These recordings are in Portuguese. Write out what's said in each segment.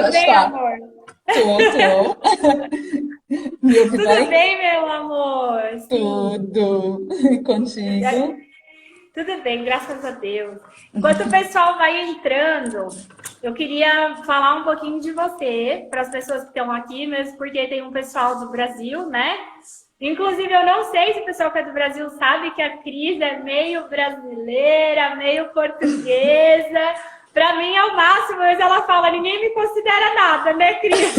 Tudo bem, está. amor? Tô. Me ouve Tudo bem? bem, meu amor? Sim. Tudo. E contigo? Tudo bem, graças a Deus. Enquanto o pessoal vai entrando, eu queria falar um pouquinho de você para as pessoas que estão aqui, mesmo porque tem um pessoal do Brasil, né? Inclusive, eu não sei se o pessoal que é do Brasil sabe que a Cris é meio brasileira, meio portuguesa. Para mim é o máximo, mas ela fala, ninguém me considera nada, né, Cris?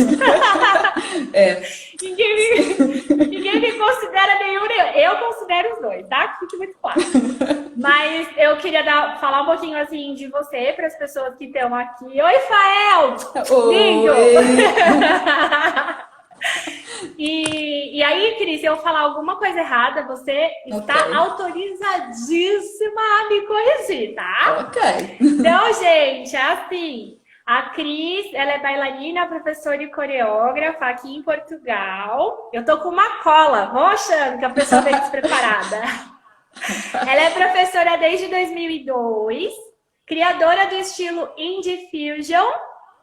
É, Ninguém me considera nenhum. Eu considero os dois, tá? Que fique muito claro. Mas eu queria falar um pouquinho assim de você para as pessoas que estão aqui. Oi, Fael! Lindo! oi. E aí, Cris, se eu falar alguma coisa errada, você Ok, está autorizadíssima a me corrigir, tá? ok. Então, gente, é assim, a Cris, ela é bailarina, professora e coreógrafa aqui em Portugal. Eu tô com uma cola, vou achando que a pessoa veio despreparada. Ela é professora desde 2002, criadora do estilo Indie Fusion,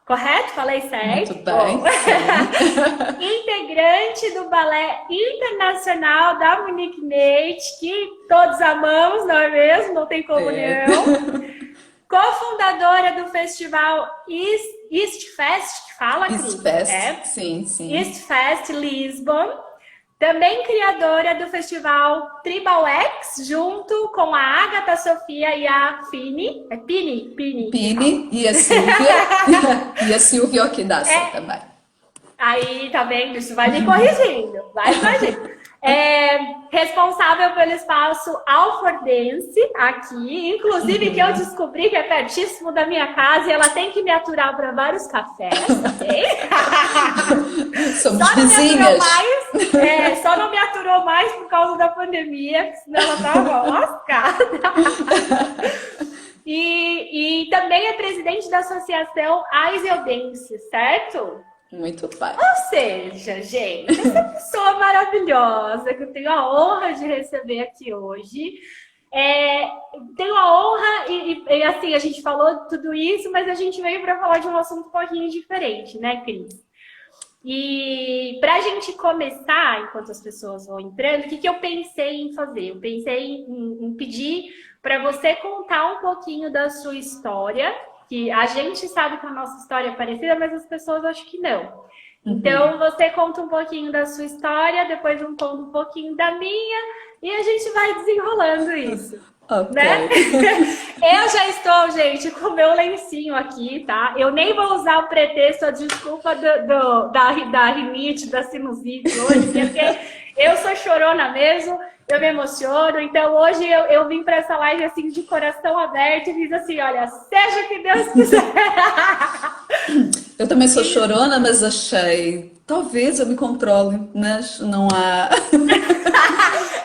correto? Falei Muito certo? Bom. bem, sim. Integrante do Balé Internacional da Monique Nate, que todos amamos, não é mesmo? Não tem como É. não. Cofundadora do festival East Fest, que fala, Isso Cris? fest, É. sim, sim. East Fest Lisbon. Também criadora do festival Tribal X, junto com a Agatha Sofia e a Fini. É Pini que fala. Pini e a Silvia. E a Silvia Okidaça É, também. aí, tá vendo? Isso vai me corrigindo. Vai corrigindo. É responsável pelo espaço Alfordense aqui, inclusive que eu descobri que é pertíssimo da minha casa e ela tem que me aturar para vários cafés, ok? Somos Só não me aturou vizinhas. mais, só não me aturou mais por causa da pandemia, senão ela tava lascada. E também é presidente da Associação Aiseldense, certo? Muito bem. Ou seja, gente, essa pessoa maravilhosa que eu tenho a honra de receber aqui hoje. Tenho a honra e assim, a gente falou tudo isso, mas a gente veio para falar de um assunto um pouquinho diferente, né, Cris? E para a gente começar, enquanto as pessoas vão entrando, o que eu pensei em fazer? Eu pensei em pedir para você contar um pouquinho da sua história, que a gente sabe que a nossa história é parecida, mas as pessoas acho que não. Então, você conta um pouquinho da sua história, depois eu conto um pouquinho da minha, e a gente vai desenrolando isso, Ok. né? Eu já estou, gente, com o meu lencinho aqui, tá? Eu nem vou usar o pretexto, a desculpa da rinite, da sinusite hoje, porque eu sou chorona mesmo, eu me emociono. Então, hoje eu vim para essa live assim, de coração aberto e fiz assim, olha, seja o que Deus quiser. Eu também sou chorona, mas achei, talvez eu me controle, mas não há,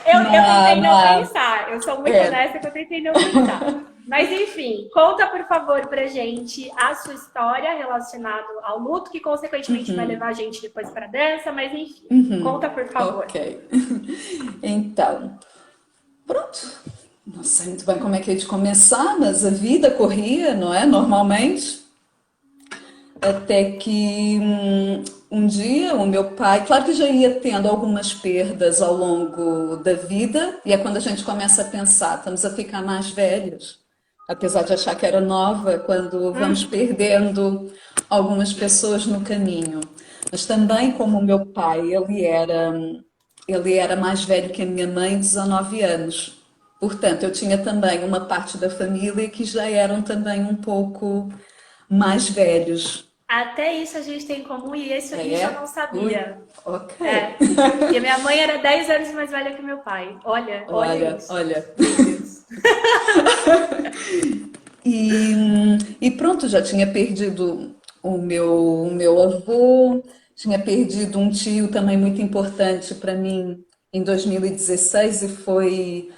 Eu tentei não não há, pensar, eu sou muito é, honesta que eu tentei não pensar. Mas enfim, conta por favor pra gente a sua história relacionada ao luto, que consequentemente vai levar a gente depois pra dança, mas enfim, conta por favor. ok. Então, pronto. Não sei muito bem como é que é de começar, mas a vida corria, não é? Normalmente. Até que um dia o meu pai, claro que já ia tendo algumas perdas ao longo da vida, e é quando a gente começa a pensar, estamos a ficar mais velhos, apesar de achar que era nova, quando vamos perdendo algumas pessoas no caminho. Mas também como o meu pai, ele era mais velho que a minha mãe, 19 anos. Portanto, eu tinha também uma parte da família que já eram também um pouco mais velhos. Até isso a gente tem em comum e isso eu não É? Ui, sabia. ok. É, porque minha mãe era 10 anos mais velha que meu pai. Olha Olha, isso. olha. Meu Deus. E pronto, já tinha perdido o meu avô, tinha perdido um tio também muito importante para mim em 2016 e foi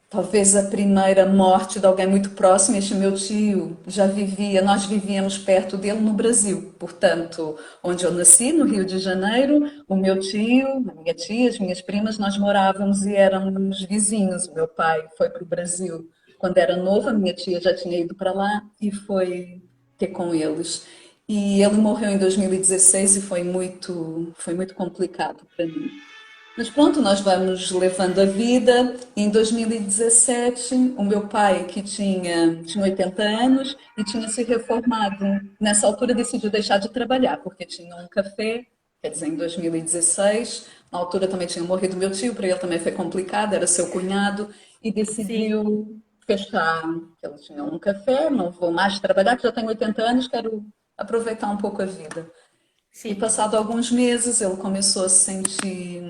talvez a primeira morte de alguém muito próximo. Este meu tio já vivia, nós vivíamos perto dele no Brasil, portanto, onde eu nasci, no Rio de Janeiro, o meu tio, a minha tia, as minhas primas, nós morávamos e éramos vizinhos. O meu pai foi para o Brasil quando era novo, a minha tia já tinha ido para lá e foi ter com eles. E ele morreu em 2016 e foi muito complicado para mim. Mas pronto, nós vamos levando a vida. Em 2017, o meu pai, que tinha 80 anos e tinha se reformado, nessa altura decidiu deixar de trabalhar, porque tinha um café, quer dizer, em 2016. Na altura também tinha morrido meu tio, para ele também foi complicado, era seu cunhado, e Sim, decidiu fechar. Ele tinha um café, não vou mais trabalhar, que já tenho 80 anos, quero aproveitar um pouco a vida. E sim. passado alguns meses, ele começou a se sentir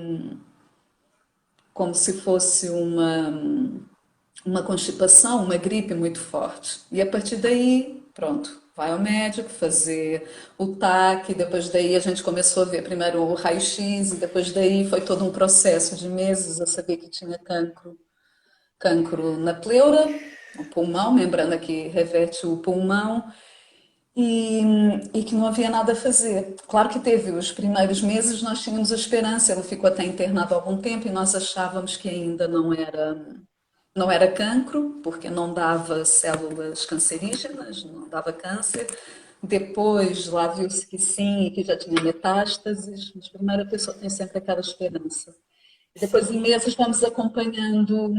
como se fosse uma constipação, uma gripe muito forte. E a partir daí, pronto, vai ao médico fazer o TAC, depois daí a gente começou a ver primeiro o raio-x, e depois daí foi todo um processo de meses a saber que tinha cancro, cancro na pleura, no pulmão, membrana que reverte o pulmão, e, e que não havia nada a fazer. Claro que teve os primeiros meses, nós tínhamos a esperança, ele ficou até internado há algum tempo e nós achávamos que ainda não era cancro, porque não dava células cancerígenas, não dava câncer. Depois lá viu-se que sim, e que já tinha metástases, mas primeiro a pessoa tem sempre aquela esperança. E depois em Sim. meses vamos acompanhando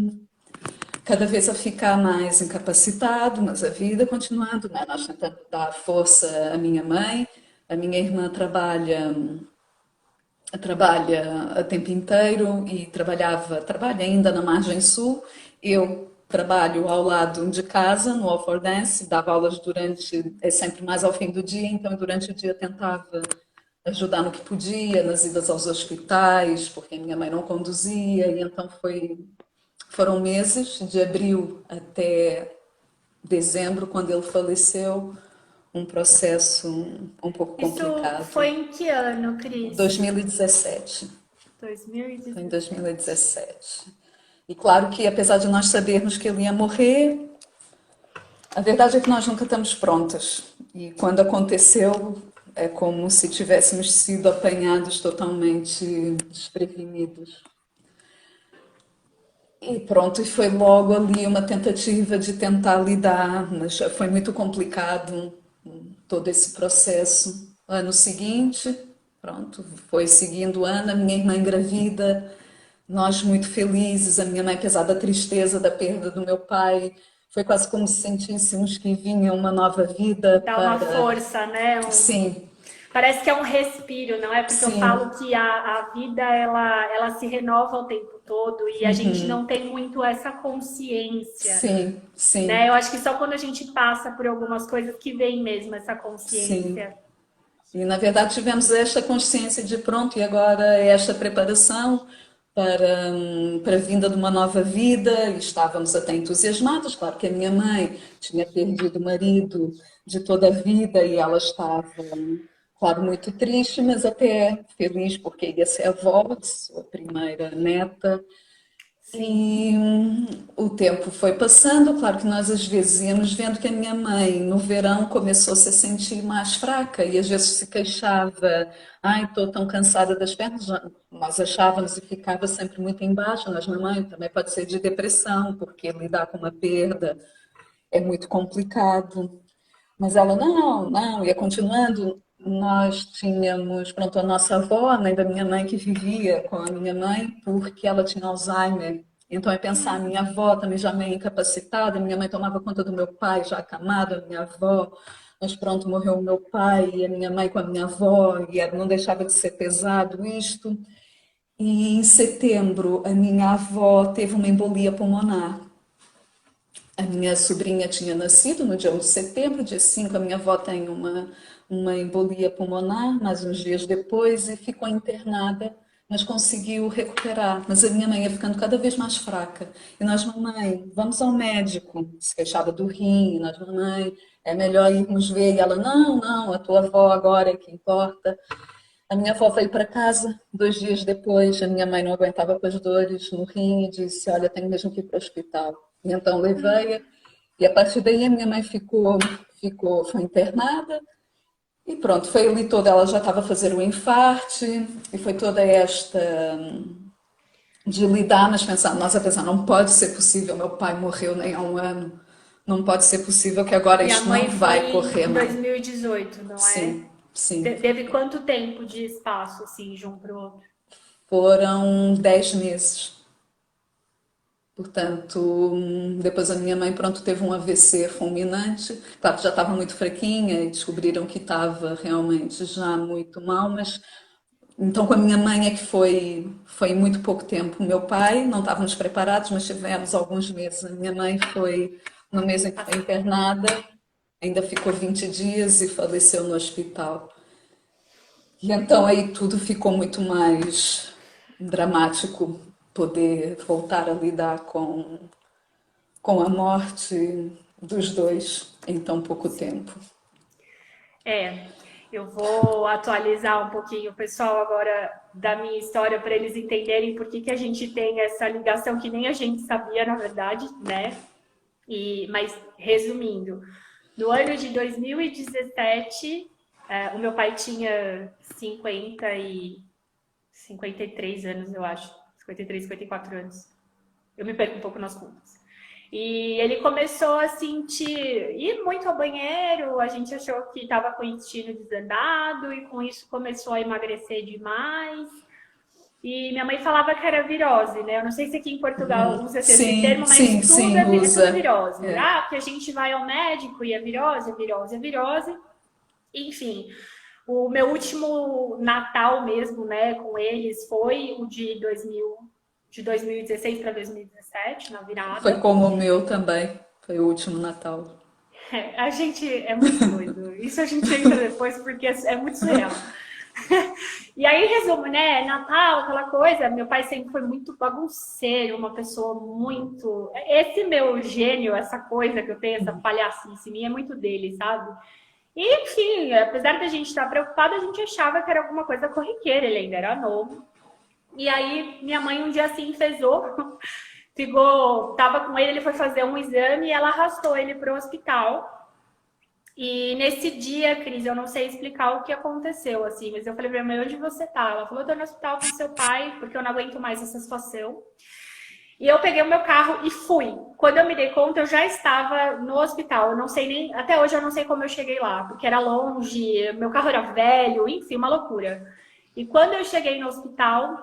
cada vez a ficar mais incapacitado, mas a vida continuando, né? Nós tentamos dar força à minha mãe, a minha irmã trabalha a tempo inteiro e trabalha ainda na margem sul. Eu trabalho ao lado de casa, no All for Dance, dava aulas é sempre mais ao fim do dia, então durante o dia tentava ajudar no que podia, nas idas aos hospitais, porque a minha mãe não conduzia, e então foram meses, de abril até dezembro, quando ele faleceu, um processo um pouco Isso complicado. foi em que ano, Cris? 2017. Foi em 2017. 2017. E claro que, apesar de nós sabermos que ele ia morrer, a verdade é que nós nunca estamos prontas. E quando aconteceu, é como se tivéssemos sido apanhados totalmente desprevenidos. E pronto, e foi logo ali uma tentativa de tentar lidar, mas foi muito complicado todo esse processo. Ano seguinte, pronto, foi seguindo o ano, a minha irmã engravida, nós muito felizes, a minha mãe, apesar da tristeza da perda do meu pai, foi quase como se sentíssemos que vinha uma nova vida Dá uma para. força, né? Sim, Parece que é um respiro, não é? Porque eu falo sim, que a vida ela se renova o tempo todo e a gente não tem muito essa consciência, sim, né? sim, Eu acho que só quando a gente passa por algumas coisas que vem mesmo essa sim. consciência. E, na verdade, tivemos esta consciência de pronto, e agora é esta preparação para a vinda de uma nova vida, e estávamos até entusiasmados. Claro que a minha mãe tinha perdido o marido de toda a vida e ela estava, claro, muito triste, mas até feliz porque ia ser avó de sua primeira neta. Sim. E o tempo foi passando, claro que nós às vezes íamos vendo que a minha mãe no verão começou -se a sentir mais fraca e às vezes se queixava, ai, estou tão cansada das pernas, nós achávamos e ficava sempre muito embaixo, mas mamãe também pode ser de depressão, porque lidar com uma perda é muito complicado. Mas ela, não, não, ia continuando. Nós tínhamos, pronto, a nossa avó, a mãe da minha mãe, que vivia com a minha mãe porque ela tinha Alzheimer. Então, é pensar, a minha avó também já meio incapacitada, minha mãe tomava conta do meu pai, já acamado, a minha avó. Mas pronto, morreu o meu pai e a minha mãe com a minha avó, e não deixava de ser pesado isto. E em setembro, a minha avó teve uma embolia pulmonar. A minha sobrinha tinha nascido no dia 1 de setembro, dia 5 a minha avó tem uma embolia pulmonar, mais uns dias depois, e ficou internada, mas conseguiu recuperar. Mas a minha mãe ia ficando cada vez mais fraca. E nós, mamãe, vamos ao médico. Se queixava do rim, e nós, mamãe, é melhor irmos ver. E ela, não, não, a tua avó agora é que importa. A minha avó veio para casa, 2 dias depois, a minha mãe não aguentava com as dores no rim e disse, olha, tenho mesmo que ir para o hospital. E então levei-a, e a partir daí a minha mãe foi internada, e pronto, foi ali toda, ela já estava a fazer o infarte, e foi toda esta de lidar, mas pensar, nossa, pensar, não pode ser possível, meu pai morreu nem há um ano, não pode ser possível que agora E a isto não mãe foi vai correr em mais. 2018, não é? Sim, sim. Teve quanto tempo de espaço, assim, de um para o outro? Foram 10 meses. Portanto, depois a minha mãe, pronto, teve um AVC fulminante. Claro que já estava muito fraquinha e descobriram que estava realmente já muito mal, mas então com a minha mãe é que foi muito pouco tempo. O meu pai, não estávamos preparados, mas tivemos alguns meses. A minha mãe foi, no mês em que foi internada, ainda ficou 20 dias e faleceu no hospital. E então aí tudo ficou muito mais dramático, poder voltar a lidar com a morte dos dois em tão pouco tempo. É, eu vou atualizar um pouquinho o pessoal agora da minha história para eles entenderem por que que a gente tem essa ligação que nem a gente sabia, na verdade, né? Mas resumindo, no ano de 2017, o meu pai tinha 53 anos, eu acho. 53, 54 anos. Eu me perco um pouco nas contas. E ele começou a sentir, ir muito ao banheiro, a gente achou que estava com o intestino desandado e com isso começou a emagrecer demais. E minha mãe falava que era virose, né? Eu não sei se aqui em Portugal usa-se esse Sim, termo, mas sim, tudo sim, é tudo usa. virose. É. Ah, porque a gente vai ao médico e é virose, é virose, é virose. Enfim, o meu último Natal mesmo, né, com eles foi o de 2016 para 2017, na Foi virada. como o meu também. Foi o último Natal. A gente é muito doido. Isso a gente entra depois porque é muito surreal. E aí, resumo, né? Natal, aquela coisa. Meu pai sempre foi muito bagunceiro, uma pessoa muito. Esse meu gênio, essa coisa que eu tenho, essa palhacice minha, é muito dele, sabe? E, enfim, apesar da gente estar preocupada, a gente achava que era alguma coisa corriqueira, ele ainda era novo. E aí, minha mãe um dia assim enfesou, tava com ele foi fazer um exame e ela arrastou ele para o hospital. E nesse dia, Cris, eu não sei explicar o que aconteceu, assim, mas eu falei pra minha mãe, onde você tá? Ela falou, eu tô no hospital com seu pai, porque eu não aguento mais essa situação. E eu peguei o meu carro e fui. Quando eu me dei conta, eu já estava no hospital. Eu não sei nem, até hoje eu não sei como eu cheguei lá, porque era longe, meu carro era velho, enfim, uma loucura. E quando eu cheguei no hospital,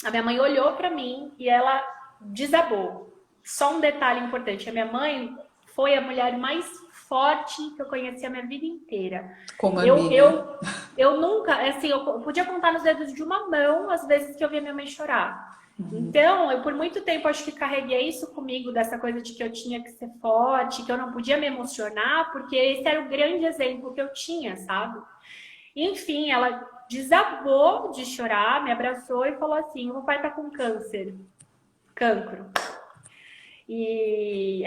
a minha mãe olhou para mim e ela desabou. Só um detalhe importante: a minha mãe foi a mulher mais forte que eu conheci a minha vida inteira. Como a Eu, minha. eu, eu nunca, assim, eu podia contar nos dedos de uma mão as vezes que eu via minha mãe chorar. Então, eu por muito tempo acho que carreguei isso comigo, dessa coisa de que eu tinha que ser forte, que eu não podia me emocionar, porque esse era o grande exemplo que eu tinha, sabe? Enfim, ela desabou de chorar, me abraçou e falou assim: o papai tá com câncer, cancro. E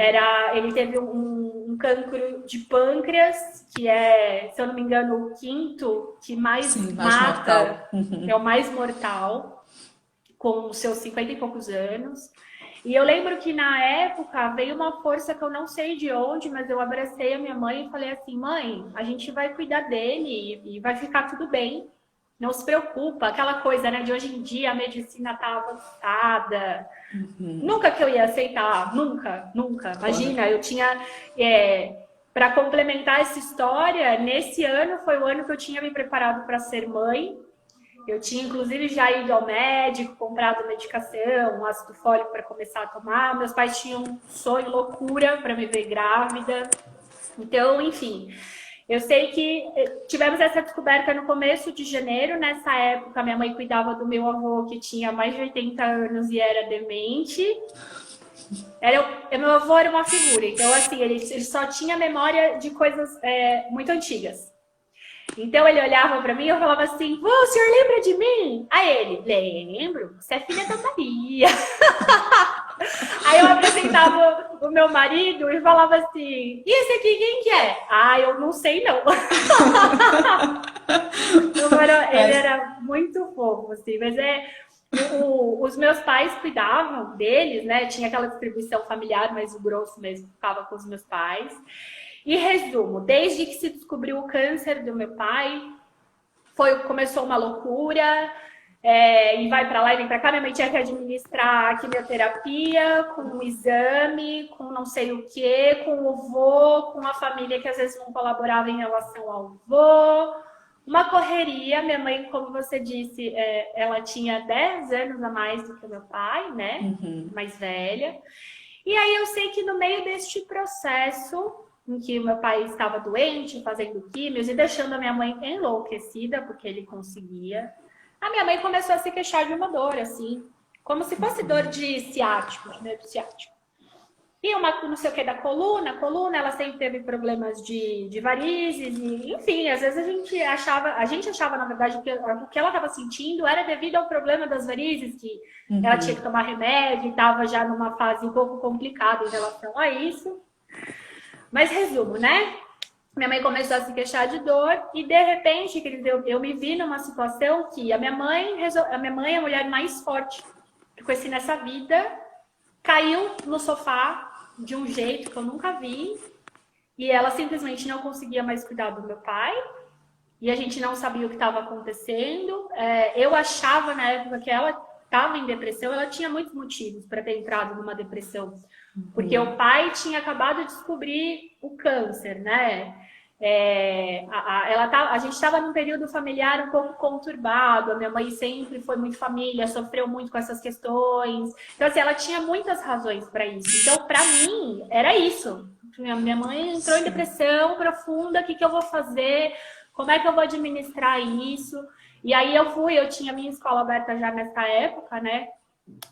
ele teve um cancro de pâncreas, que é, se eu não me engano, o quinto que mais Sim, mais mata, mortal. é o mais mortal, com os seus 50 e poucos anos. E eu lembro que na época veio uma força que eu não sei de onde, mas eu abracei a minha mãe e falei assim: mãe, a gente vai cuidar dele e vai ficar tudo bem. Não se preocupa, aquela coisa, né, de hoje em dia a medicina tá avançada. Nunca que eu ia aceitar, nunca, nunca. Claro. Imagina, eu tinha. Para complementar essa história, nesse ano foi o ano que eu tinha me preparado para ser mãe. Eu tinha, inclusive, já ido ao médico, comprado medicação, um ácido fólico para começar a tomar. Meus pais tinham um sonho loucura para me ver grávida. Então, enfim, eu sei que tivemos essa descoberta no começo de janeiro. Nessa época, minha mãe cuidava do meu avô, que tinha mais de 80 anos e era demente. Meu avô era uma figura, então, assim, ele só tinha memória de coisas muito antigas. Então ele olhava para mim e eu falava assim: o senhor lembra de mim? Aí ele: lembro, você é filha da Maria. Aí eu apresentava o meu marido e falava assim: e esse aqui quem que é? Ah, eu não sei não. Ele É, era muito fofo, assim, mas os meus pais cuidavam deles, né? Tinha aquela distribuição familiar, mas o grosso mesmo ficava com os meus pais. E resumo, desde que se descobriu o câncer do meu pai, começou uma loucura. e vai para lá e vem para cá. Minha mãe tinha que administrar a quimioterapia, com um exame, com não sei o que, com o vô, com uma família que às vezes não colaborava em relação ao vô. Uma correria. Minha mãe, como você disse, ela tinha 10 anos a mais do que o meu pai, né? Mais velha. E aí eu sei que no meio deste processo, em que o meu pai estava doente, fazendo químios e deixando a minha mãe enlouquecida, porque ele conseguia, a minha mãe começou a se queixar de uma dor, assim, como se fosse dor de ciático, de nervo ciático. E uma não sei o que da coluna, ela sempre teve problemas de varizes, e, enfim, às vezes a gente achava, na verdade, que o que ela estava sentindo era devido ao problema das varizes, que ela tinha que tomar remédio e estava já numa fase um pouco complicada em relação a isso. Mas resumo, né? Minha mãe começou a se queixar de dor e, de repente, eu me vi numa situação que a minha mãe é a mulher mais forte que eu conheci nessa vida, caiu no sofá de um jeito que eu nunca vi e ela simplesmente não conseguia mais cuidar do meu pai e a gente não sabia o que estava acontecendo. Eu achava, na época, que ela estava em depressão. Ela tinha muitos motivos para ter entrado numa depressão, porque o pai tinha acabado de descobrir o câncer, né? A gente estava num período familiar um pouco conturbado. A minha mãe sempre foi muito família, sofreu muito com essas questões. Então, assim, ela tinha muitas razões para isso. Então, para mim, era isso. Minha mãe entrou em depressão profunda. O que eu vou fazer? Como é que eu vou administrar isso? E aí eu tinha minha escola aberta já nessa época, né?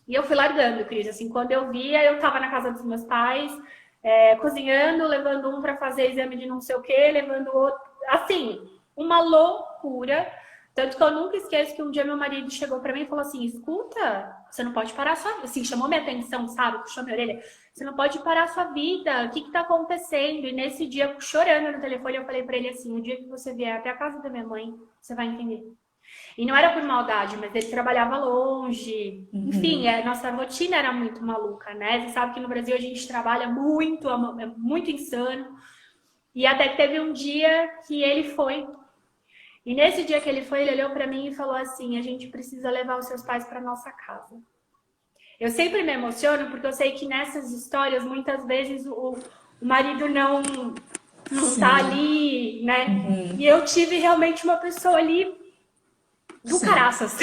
E eu fui largando, Cris. Assim, quando eu via, eu estava na casa dos meus pais, cozinhando, levando um para fazer exame de não sei o quê, levando outro. Assim, uma loucura. Tanto que eu nunca esqueço que um dia meu marido chegou para mim e falou assim: escuta, você não pode parar a sua vida. Assim, chamou minha atenção, sabe? Puxou minha orelha. Você não pode parar a sua vida. O que está acontecendo? E nesse dia, chorando no telefone, eu falei para ele assim: o dia que você vier até a casa da minha mãe, você vai entender. E não era por maldade, mas ele trabalhava longe. Enfim, a nossa rotina era muito maluca, né? Você sabe que no Brasil a gente trabalha muito, é muito insano. E até que teve um dia que ele foi. E nesse dia que ele foi, ele olhou para mim e falou assim: a gente precisa levar os seus pais para nossa casa. Eu sempre me emociono porque eu sei que nessas histórias, muitas vezes, o marido não tá ali, né? E eu tive realmente uma pessoa ali do caraças.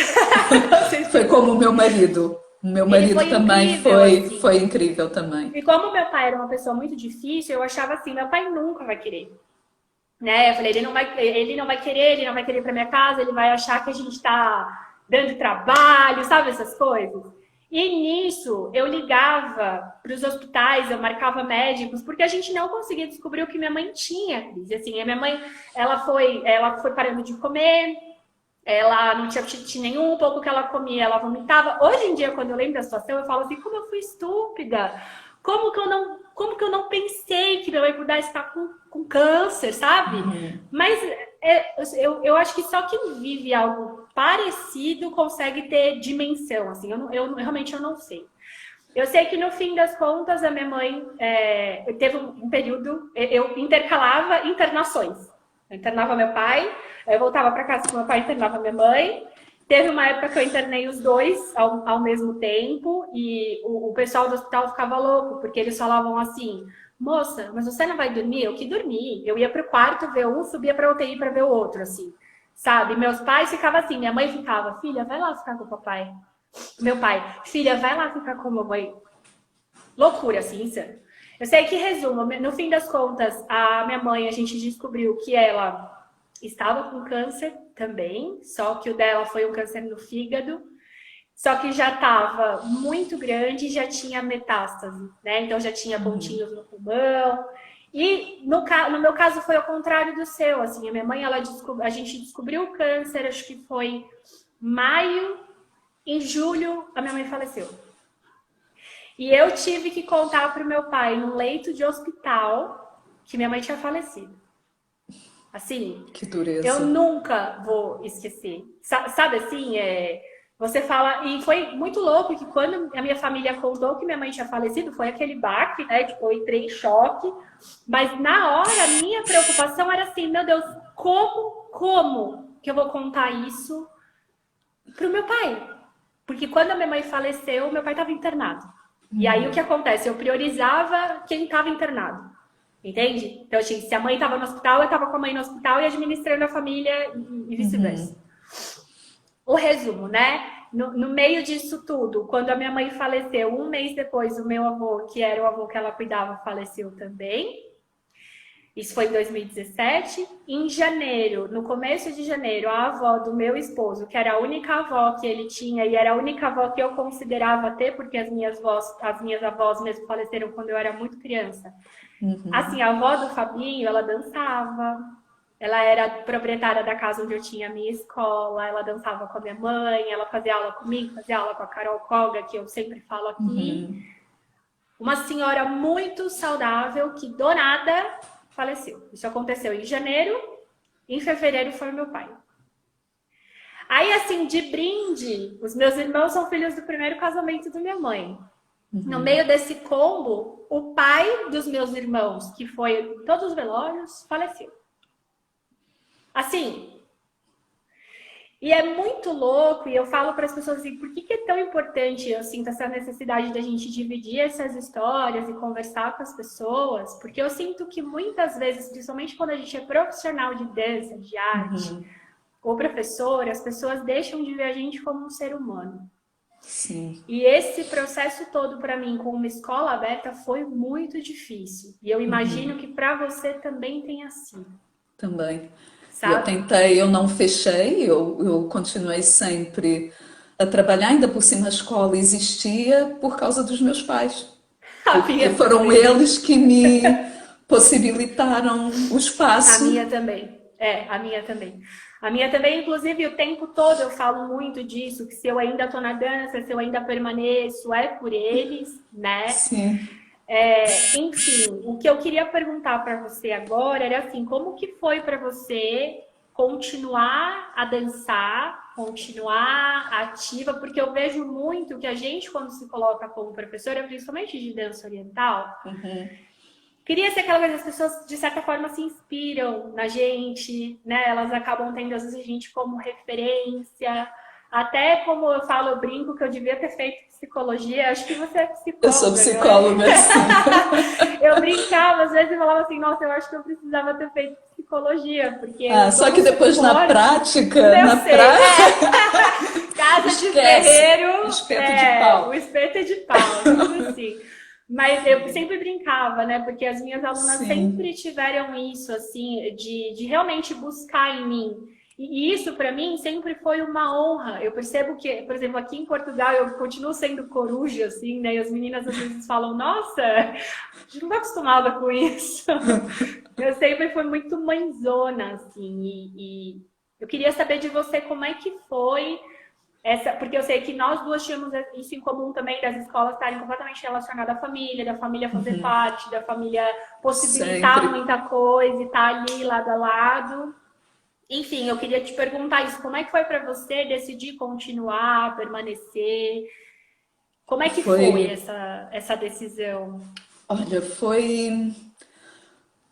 Foi como o meu marido. O meu marido também incrível, assim. foi incrível também. E como meu pai era uma pessoa muito difícil, eu achava assim: meu pai nunca vai querer. Né? Eu falei: ele não vai querer ir para minha casa, ele vai achar que a gente tá dando trabalho, sabe essas coisas? E nisso eu ligava para os hospitais, eu marcava médicos, porque a gente não conseguia descobrir o que minha mãe tinha, Cris. Assim, a minha mãe, ela foi parando de comer, ela não tinha apetite nenhum, o pouco que ela comia, ela vomitava. Hoje em dia, quando eu lembro da situação, eu falo assim: como eu fui estúpida? Como que eu não pensei que minha mãe pudesse estar com câncer, sabe? Mas eu acho que só quem vive algo parecido consegue ter dimensão, assim. Eu realmente não sei. Eu sei que no fim das contas a minha mãe teve um período, eu intercalava internações. Eu internava meu pai, eu voltava para casa com meu pai, internava minha mãe. Teve uma época que eu internei os dois ao mesmo tempo e o pessoal do hospital ficava louco, porque eles falavam assim: moça, mas você não vai dormir? Eu que dormi. Eu ia pro quarto ver um, subia pra UTI para ver o outro, assim, sabe? Meus pais ficavam assim, minha mãe ficava: filha, vai lá ficar com o papai. Meu pai: filha, vai lá ficar com a mamãe. Loucura, assim, insano. Eu sei que, resumo, no fim das contas, a minha mãe, a gente descobriu que ela estava com câncer também, só que o dela foi um câncer no fígado, só que já estava muito grande, já tinha metástase, né? Então já tinha pontinhos no pulmão. E no meu caso foi ao contrário do seu, assim, a minha mãe, a gente descobriu o câncer, acho que foi maio, em julho a minha mãe faleceu. E eu tive que contar para o meu pai, num leito de hospital, que minha mãe tinha falecido. Assim, que dureza. Eu nunca vou esquecer. Sabe assim, você fala... E foi muito louco que quando a minha família contou que minha mãe tinha falecido, foi aquele baque, né? Tipo, eu entrei em choque. Mas na hora, a minha preocupação era assim: meu Deus, como que eu vou contar isso Pro meu pai. Porque quando a minha mãe faleceu, meu pai estava internado. E aí o que acontece? Eu priorizava quem estava internado. Entende? Então, assim, se a mãe estava no hospital, eu estava com a mãe no hospital e administrando a família e vice-versa. O resumo, né? No meio disso tudo, quando a minha mãe faleceu, um mês depois, o meu avô, que era o avô que ela cuidava, faleceu também. Isso foi em 2017. Em janeiro, no começo de janeiro, a avó do meu esposo, que era a única avó que ele tinha e era a única avó que eu considerava ter, porque as minhas avós mesmo faleceram quando eu era muito criança. Assim, a avó do Fabinho, ela dançava, ela era proprietária da casa onde eu tinha a minha escola, ela dançava com a minha mãe, ela fazia aula comigo, fazia aula com a Carol Koga, que eu sempre falo aqui. Uma senhora muito saudável que do nada faleceu. Isso aconteceu em janeiro, em fevereiro foi meu pai. Aí, assim, de brinde, os meus irmãos são filhos do primeiro casamento da minha mãe. No meio desse combo, o pai dos meus irmãos, que foi em todos os velórios, faleceu. Assim, e é muito louco, e eu falo para as pessoas assim, por que é tão importante, eu sinto essa necessidade da gente dividir essas histórias e conversar com as pessoas, porque eu sinto que muitas vezes, principalmente quando a gente é profissional de dança, de arte, ou professor, as pessoas deixam de ver a gente como um ser humano. Sim. E esse processo todo para mim com uma escola aberta foi muito difícil. E eu imagino que para você também tenha sido. Também. Sabe? Eu tentei, eu não fechei, eu continuei sempre a trabalhar, ainda por cima a escola existia por causa dos meus pais. Porque foram eles que me possibilitaram o espaço. A minha também. A minha também. A minha também, inclusive, o tempo todo eu falo muito disso, que se eu ainda tô na dança, se eu ainda permaneço, é por eles, né? Sim. Enfim, o que eu queria perguntar para você agora era assim, como que foi para você continuar a dançar, continuar ativa? Porque eu vejo muito que a gente, quando se coloca como professora, principalmente de dança oriental, queria ser aquela coisa, as pessoas de certa forma se inspiram na gente, né? Elas acabam tendo às vezes a gente como referência. Até como eu falo, eu brinco que eu devia ter feito psicologia. Acho que você é psicóloga. Eu sou psicóloga, sim. Eu brincava, às vezes eu falava assim, nossa, eu acho que eu precisava ter feito psicologia, porque só que depois na prática, casa de ferreiro, espeto de pau. O espeto é de pau, tudo assim. Mas eu sempre brincava, né? Porque as minhas alunas sempre tiveram isso, assim, de realmente buscar em mim. E isso, para mim, sempre foi uma honra. Eu percebo que, por exemplo, aqui em Portugal, eu continuo sendo coruja, assim, né? E as meninas às vezes falam, nossa, a gente não tá acostumada com isso. Eu sempre fui muito mãezona, assim. E eu queria saber de você como é que foi porque eu sei que nós duas tínhamos isso em comum também, das escolas estarem completamente relacionadas à família, da família fazer parte, da família possibilitar sempre muita coisa e estar ali lado a lado. Enfim, eu queria te perguntar isso, como é que foi para você decidir continuar, permanecer? Como é que foi essa decisão? Olha,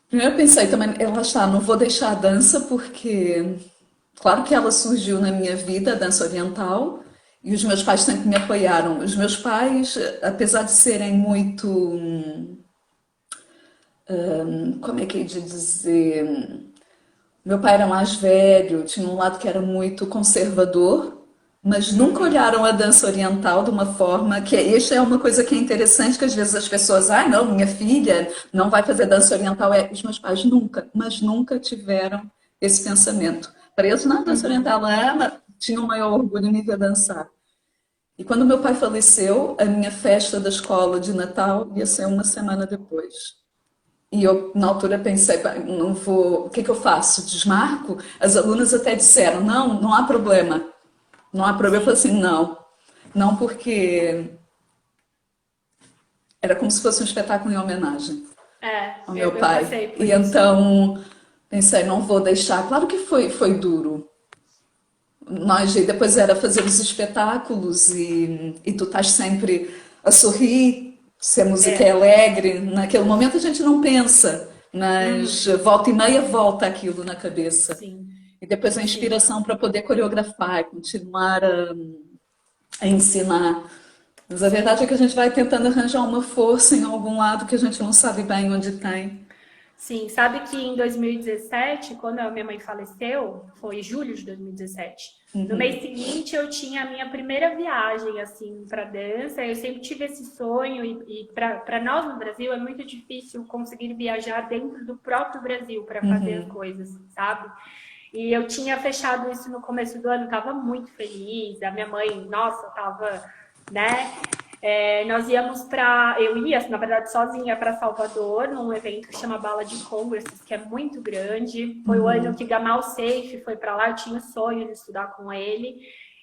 primeiro eu pensei também, lá está, não vou deixar a dança porque, claro que ela surgiu na minha vida, a dança oriental, e os meus pais sempre me apoiaram. Os meus pais, apesar de serem muito, como é que eu ia dizer, meu pai era mais velho, tinha um lado que era muito conservador, mas nunca olharam a dança oriental de uma forma que isso é uma coisa que é interessante, que às vezes as pessoas, não, minha filha não vai fazer dança oriental. Os meus pais nunca, mas nunca tiveram esse pensamento. Para eles, não, dança oriental tinham um maior orgulho em me ver dançar. E quando meu pai faleceu, a minha festa da escola de Natal ia ser uma semana depois. E eu, na altura, pensei, não vou, o que eu faço? Desmarco? As alunas até disseram, não há problema. Não há problema. Eu falei assim, não porque era como se fosse um espetáculo em homenagem ao meu pai. E então, pensei, não vou deixar. Claro que foi duro. Depois era fazer os espetáculos e tu estás sempre a sorrir, se a música é alegre. Naquele momento a gente não pensa, mas volta e meia volta aquilo na cabeça. Sim. e depois a sim. inspiração para poder coreografar e continuar a ensinar. Mas a verdade é que a gente vai tentando arranjar uma força em algum lado que a gente não sabe bem onde tem. Sim, sabe que em 2017, quando a minha mãe faleceu, foi julho de 2017. No mês seguinte eu tinha a minha primeira viagem assim para dança. Eu sempre tive esse sonho e para nós no Brasil é muito difícil conseguir viajar dentro do próprio Brasil para fazer as coisas, sabe? E eu tinha fechado isso no começo do ano, estava muito feliz. A minha mãe, nossa, estava, né? Nós íamos para. Eu ia, na verdade, sozinha para Salvador, num evento que chama Bala de Congresses, que é muito grande. Foi o ano que Gamal Seif foi para lá, eu tinha o sonho de estudar com ele.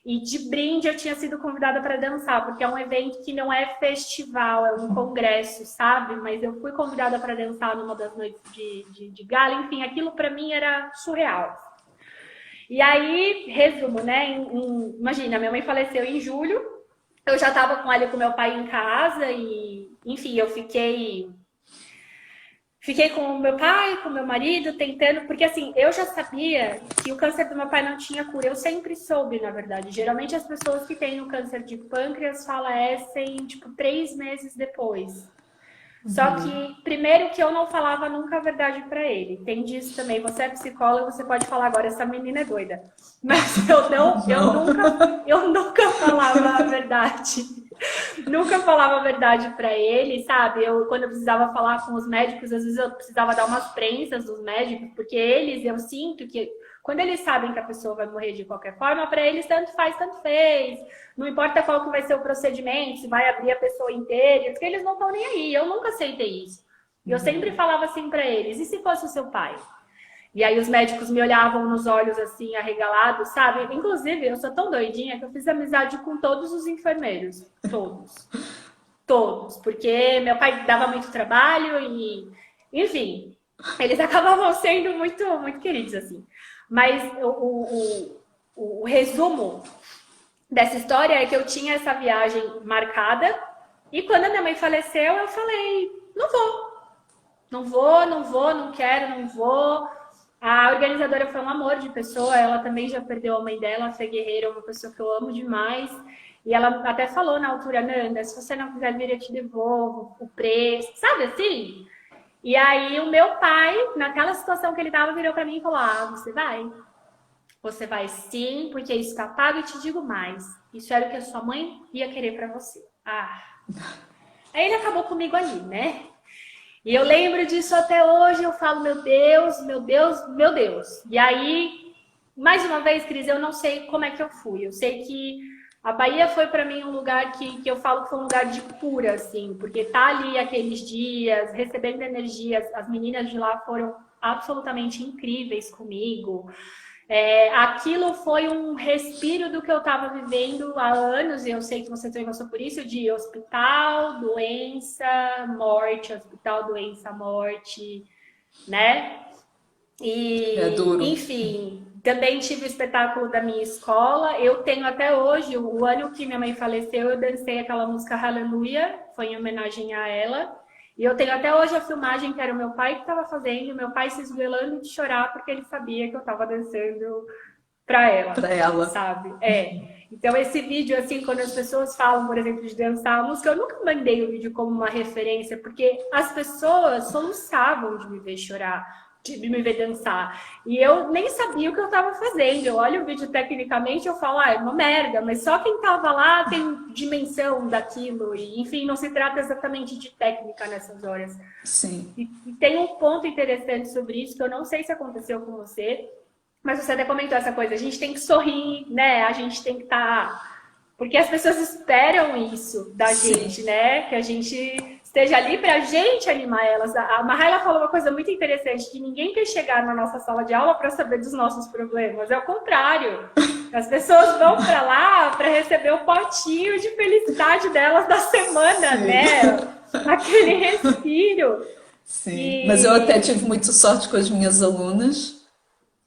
E de brinde eu tinha sido convidada para dançar, porque é um evento que não é festival, é um congresso, sabe? Mas eu fui convidada para dançar numa das noites de gala, enfim, aquilo para mim era surreal. E aí, resumo, né? Imagina, minha mãe faleceu em julho, eu já estava com ela e com meu pai em casa e, enfim, eu fiquei com o meu pai, com o meu marido, tentando, porque assim, eu já sabia que o câncer do meu pai não tinha cura, eu sempre soube, na verdade. Geralmente as pessoas que têm o câncer de pâncreas falecem, tipo, 3 meses depois. Só que, primeiro, que eu não falava nunca a verdade pra ele. Tem disso também. Você é psicóloga, você pode falar agora, essa menina é doida. Mas eu nunca falava a verdade. Nunca falava a verdade pra ele, sabe? Quando eu precisava falar com os médicos, às vezes eu precisava dar umas prensas dos médicos, porque eu sinto que quando eles sabem que a pessoa vai morrer de qualquer forma, pra eles tanto faz, tanto fez. Não importa qual que vai ser o procedimento, se vai abrir a pessoa inteira, porque eles não estão nem aí. Eu nunca aceitei isso. E eu sempre falava assim pra eles: e se fosse o seu pai? E aí os médicos me olhavam nos olhos assim, arregalados, sabe? Inclusive, eu sou tão doidinha que eu fiz amizade com todos os enfermeiros. Todos. Todos. Porque meu pai dava muito trabalho e, enfim, eles acabavam sendo muito, muito queridos, assim. Mas o resumo dessa história é que eu tinha essa viagem marcada e quando a minha mãe faleceu, eu falei: não vou. Não vou, não vou, não quero, não vou. A organizadora foi um amor de pessoa, ela também já perdeu a mãe dela, a Fê Guerreiro, é uma pessoa que eu amo demais. E ela até falou na altura: Nanda, se você não quiser vir, eu te devolvo o preço, sabe assim? E aí o meu pai, naquela situação que ele tava, virou pra mim e falou: ah, você vai? Você vai sim, porque isso tá pago e te digo mais. Isso era o que a sua mãe ia querer pra você. Ah. Aí ele acabou comigo ali, né? E eu lembro disso até hoje, eu falo: meu Deus, meu Deus, meu Deus. E aí, mais uma vez, Cris, eu não sei como é que eu fui. Eu sei que a Bahia foi para mim um lugar que eu falo que foi um lugar de cura, assim, porque tá ali aqueles dias, recebendo energias, as meninas de lá foram absolutamente incríveis comigo. Aquilo foi um respiro do que eu estava vivendo há anos, e eu sei que você também passou por isso, de hospital, doença, morte, hospital, doença, morte, né? É E, duro. enfim, também tive o espetáculo da minha escola. Eu tenho até hoje, o ano que minha mãe faleceu, eu dancei aquela música Hallelujah, foi em homenagem a ela. E eu tenho até hoje a filmagem que era o meu pai que estava fazendo, meu pai se esgoelando de chorar porque ele sabia que eu estava dançando para ela, Para ela. sabe? Então esse vídeo, assim, quando as pessoas falam, por exemplo, de dançar a música, eu nunca mandei o vídeo como uma referência, porque as pessoas soluçavam de me ver chorar, de me ver dançar. E eu nem sabia o que eu estava fazendo. Eu olho o vídeo tecnicamente e eu falo: ah, é uma merda, mas só quem estava lá tem dimensão daquilo. E, enfim, não se trata exatamente de técnica nessas horas. Sim. E tem um ponto interessante sobre isso, que eu não sei se aconteceu com você, mas você até comentou essa coisa: a gente tem que sorrir, né? A gente tem que estar... Porque as pessoas esperam isso da gente, né? Que a gente esteja ali pra gente animar elas. A Mahaila falou uma coisa muito interessante, que ninguém quer chegar na nossa sala de aula para saber dos nossos problemas. É o contrário. As pessoas vão para lá para receber o potinho de felicidade delas da semana, né? Aquele respiro. Sim. Mas eu até tive muita sorte com as minhas alunas,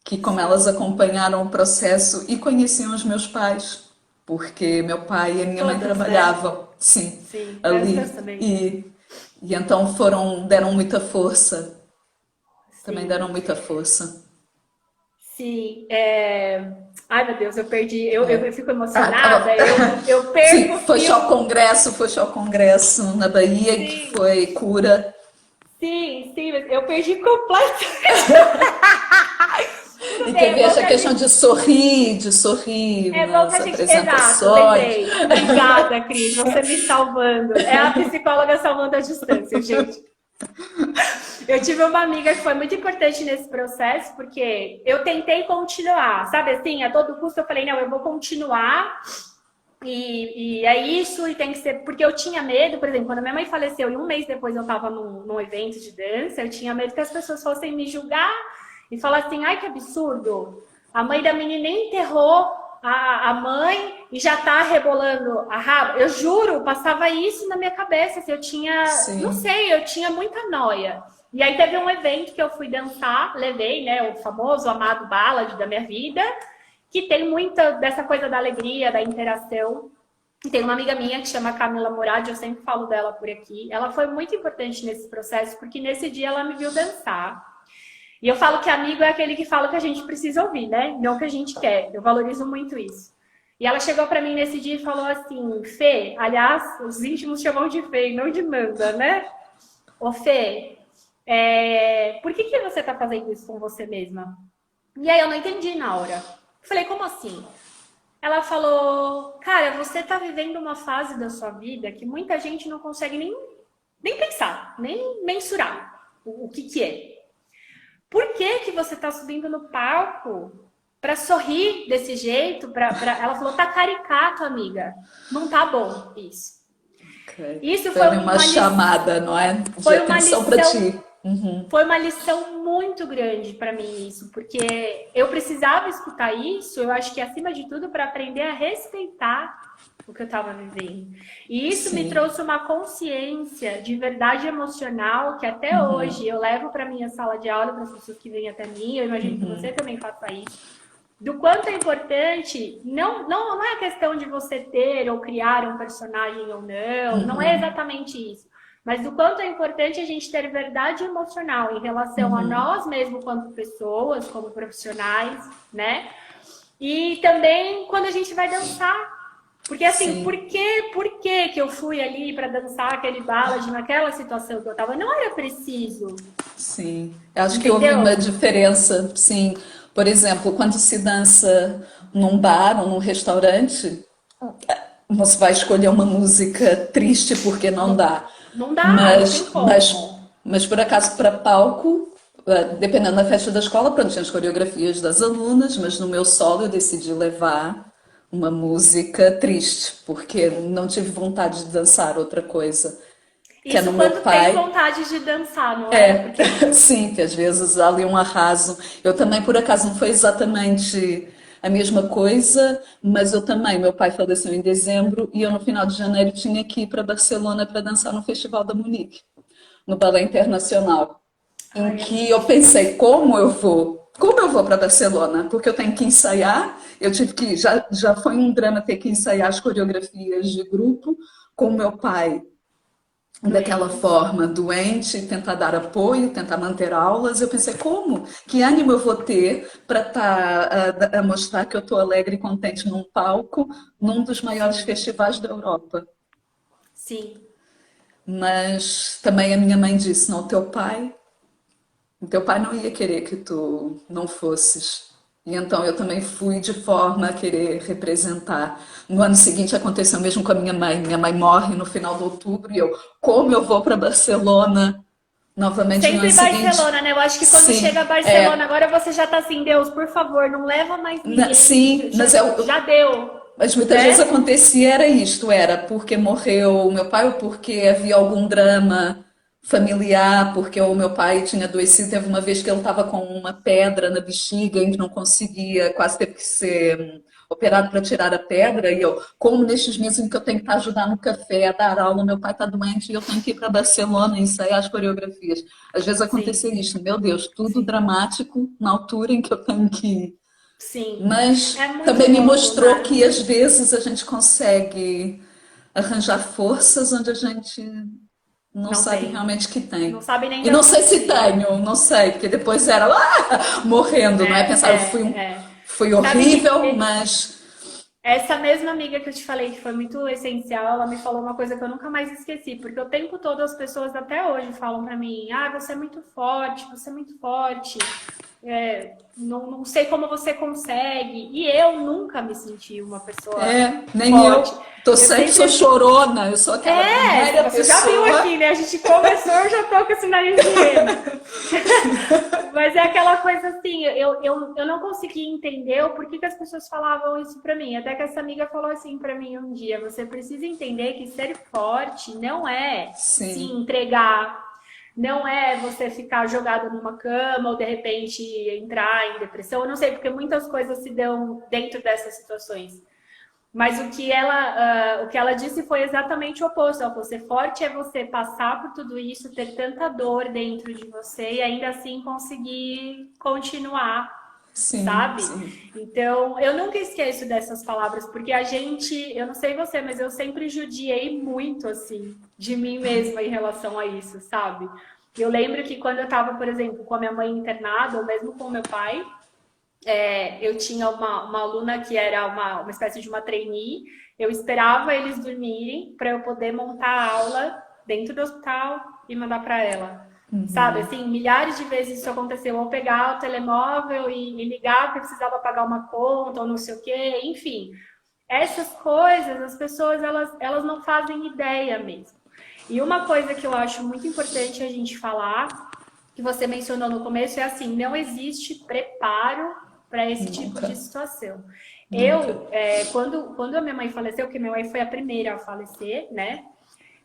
que como elas acompanharam o processo e conheciam os meus pais, porque meu pai e a minha mãe Todas, né? trabalhavam, sim, Sim, as ali. meus também. E então deram muita força, também Sim. deram muita força. Sim. Ai, meu Deus, eu perdi. Eu fico Ah, tá emocionada, bom. eu perco Sim, o fio. foi só ao congresso na Bahia que Sim, foi cura. sim, mas eu perdi completamente. Tudo E bem, teve essa questão de sorrir é bom que nas a gente. Exato, apresentações. lembrei. Obrigada, Cris, você me salvando. É a psicóloga salvando a distância, gente. Eu tive uma amiga que foi muito importante nesse processo, porque eu tentei continuar, sabe assim, a todo custo eu falei, não, eu vou continuar, e é isso, e tem que ser. Porque eu tinha medo, por exemplo, quando minha mãe faleceu e um mês depois eu estava num evento de dança, eu tinha medo que as pessoas fossem me julgar e falar assim, ai que absurdo, a mãe da menina nem enterrou a mãe e já tá rebolando a raba. Eu juro, passava isso na minha cabeça, assim, eu tinha, não Sim. sei, eu tinha muita noia. E aí teve um evento que eu fui dançar, levei, né, o famoso amado ballad da minha vida, que tem muita dessa coisa da alegria, da interação. E tem uma amiga minha que chama Camila Murad, eu sempre falo dela por aqui. Ela foi muito importante nesse processo, porque nesse dia ela me viu dançar. E eu falo que amigo é aquele que fala que a gente precisa ouvir, né? Não que a gente quer. Eu valorizo muito isso. E ela chegou para mim nesse dia e falou assim, Fê, aliás, os íntimos chamam de Fê e não de Nanda, né? Ô Fê, por que você tá fazendo isso com você mesma? E aí eu não entendi na hora. Falei, como assim? Ela falou, cara, você tá vivendo uma fase da sua vida que muita gente não consegue nem pensar, nem mensurar o que é. Por que você tá subindo no palco para sorrir desse jeito? Ela falou, tá caricato, amiga. Não tá bom isso. Ok. Isso Foi uma chamada, não é? De foi uma atenção para lição ti. Uhum. foi uma lição muito grande para mim isso, porque eu precisava escutar isso, eu acho que acima de tudo para aprender a respeitar o que eu estava vivendo. E isso me Sim. trouxe uma consciência de verdade emocional que até Uhum. hoje eu levo para minha sala de aula, para as pessoas que vêm até mim, eu imagino que você também faça isso. Do quanto é importante, não é questão de você ter ou criar um personagem ou não é Uhum. exatamente isso. Mas do quanto é importante a gente ter verdade emocional em relação a Uhum. nós mesmos quanto pessoas, como profissionais, né? E também quando a gente vai dançar. Porque assim, Sim. por que eu fui ali para dançar aquele ballad naquela situação que eu tava? Não era preciso, Sim, eu acho que houve uma entendeu? diferença, sim. Por exemplo, quando se dança num bar ou num restaurante, não se vai escolher uma música triste porque não Não, dá. não dá, não tem Mas, como. mas por acaso para palco, dependendo da festa da escola, pronto, tinha as coreografias das alunas, mas no meu solo eu decidi levar uma música triste, porque não tive vontade de dançar outra coisa. Que é no Isso meu quando tem pai. vontade de dançar, não é? É, Porque sim, que às vezes há ali um arraso. Eu também, por acaso, não foi exatamente a mesma coisa, mas eu também, meu pai faleceu em dezembro e eu no final de janeiro tinha que ir para Barcelona para dançar no Festival da Munique, no Balé Internacional, em ai, é que eu muito pensei, difícil. como eu vou? Como eu vou para Barcelona? Porque eu tenho que ensaiar, eu tive que, já foi um drama ter que ensaiar as coreografias de grupo com o meu pai daquela Doente. forma, doente, tentar dar apoio, tentar manter aulas. Eu pensei, como? Que ânimo eu vou ter para estar a mostrar que eu estou alegre e contente num palco, num dos maiores Sim, festivais da Europa? sim. Mas também a minha mãe disse, não, o teu pai não ia querer que tu não fosses. E então eu também fui de forma a querer representar. No ano seguinte aconteceu mesmo com a minha mãe. Minha mãe morre no final de outubro e eu, como eu vou para Barcelona novamente no ano Sempre seguinte? Barcelona, né? Eu acho que quando Sim, chega a Barcelona, agora você já tá assim, Deus, por favor, não leva mais ninguém, sim, já, já deu, mas muitas vezes né? acontecia era isto, era porque morreu o meu pai ou porque havia algum drama familiar, porque o meu pai tinha adoecido, teve uma vez que ele estava com uma pedra na bexiga e não conseguia, quase teve que ser operado para tirar a pedra, e eu, como nestes meses em que eu tenho que estar a ajudar no café, a dar aula, meu pai está doente e eu tenho que ir para Barcelona ensaiar as coreografias. Às vezes Sim, acontecia isto, meu Deus, tudo sim, dramático na altura em que eu tenho que ir. sim. É Mas muito também me louco, mostrou né? que às vezes a gente consegue arranjar forças onde a gente Não Não sabe tem. realmente que tem. Não sabe nem E de não onde sei se veio. tenho, não sei, porque depois era lá morrendo, não é? Pensar, É. fui Sabe que horrível, mas essa mesma amiga que eu te falei que foi muito essencial, ela me falou uma coisa que eu nunca mais esqueci, porque o tempo todo as pessoas até hoje falam pra mim: ah, você é muito forte, você é muito forte. Não sei como você consegue. E eu nunca me senti uma pessoa nem forte. eu. Tô Eu sempre sou sempre. chorona, eu sou aquela primeira Você já viu pessoa. aqui, né? A gente começou, eu já tô com esse nariz de rena. Mas é aquela coisa assim, eu não consegui entender o porquê que as pessoas falavam isso pra mim. Até que essa amiga falou assim pra mim um dia: você precisa entender que ser forte não é se Sim, entregar, não é você ficar jogado numa cama ou de repente entrar em depressão. Eu não sei, porque muitas coisas se dão dentro dessas situações. Mas o que ela disse foi exatamente o oposto. Ela falou: ser forte é você passar por tudo isso, ter tanta dor dentro de você e ainda assim conseguir continuar, sim, sabe? sim. Então, eu nunca esqueço dessas palavras, porque a gente, eu não sei você, mas eu sempre judiei muito, assim, de mim mesma em relação a isso, sabe? Eu lembro que quando eu tava, por exemplo, com a minha mãe internada, ou mesmo com o meu pai, eu tinha uma aluna que era uma espécie de uma trainee. Eu esperava eles dormirem para eu poder montar a aula dentro do hospital e mandar para ela. Sabe, assim, milhares de vezes isso aconteceu. Ou pegar o telemóvel e ligar porque precisava pagar uma conta ou não sei o quê. Enfim, essas coisas as pessoas elas não fazem ideia mesmo. E uma coisa que eu acho muito importante a gente falar, que você mencionou no começo, é assim: não existe preparo para esse tipo de Nunca, situação. nunca. Quando a minha mãe faleceu, porque minha mãe foi a primeira a falecer, né?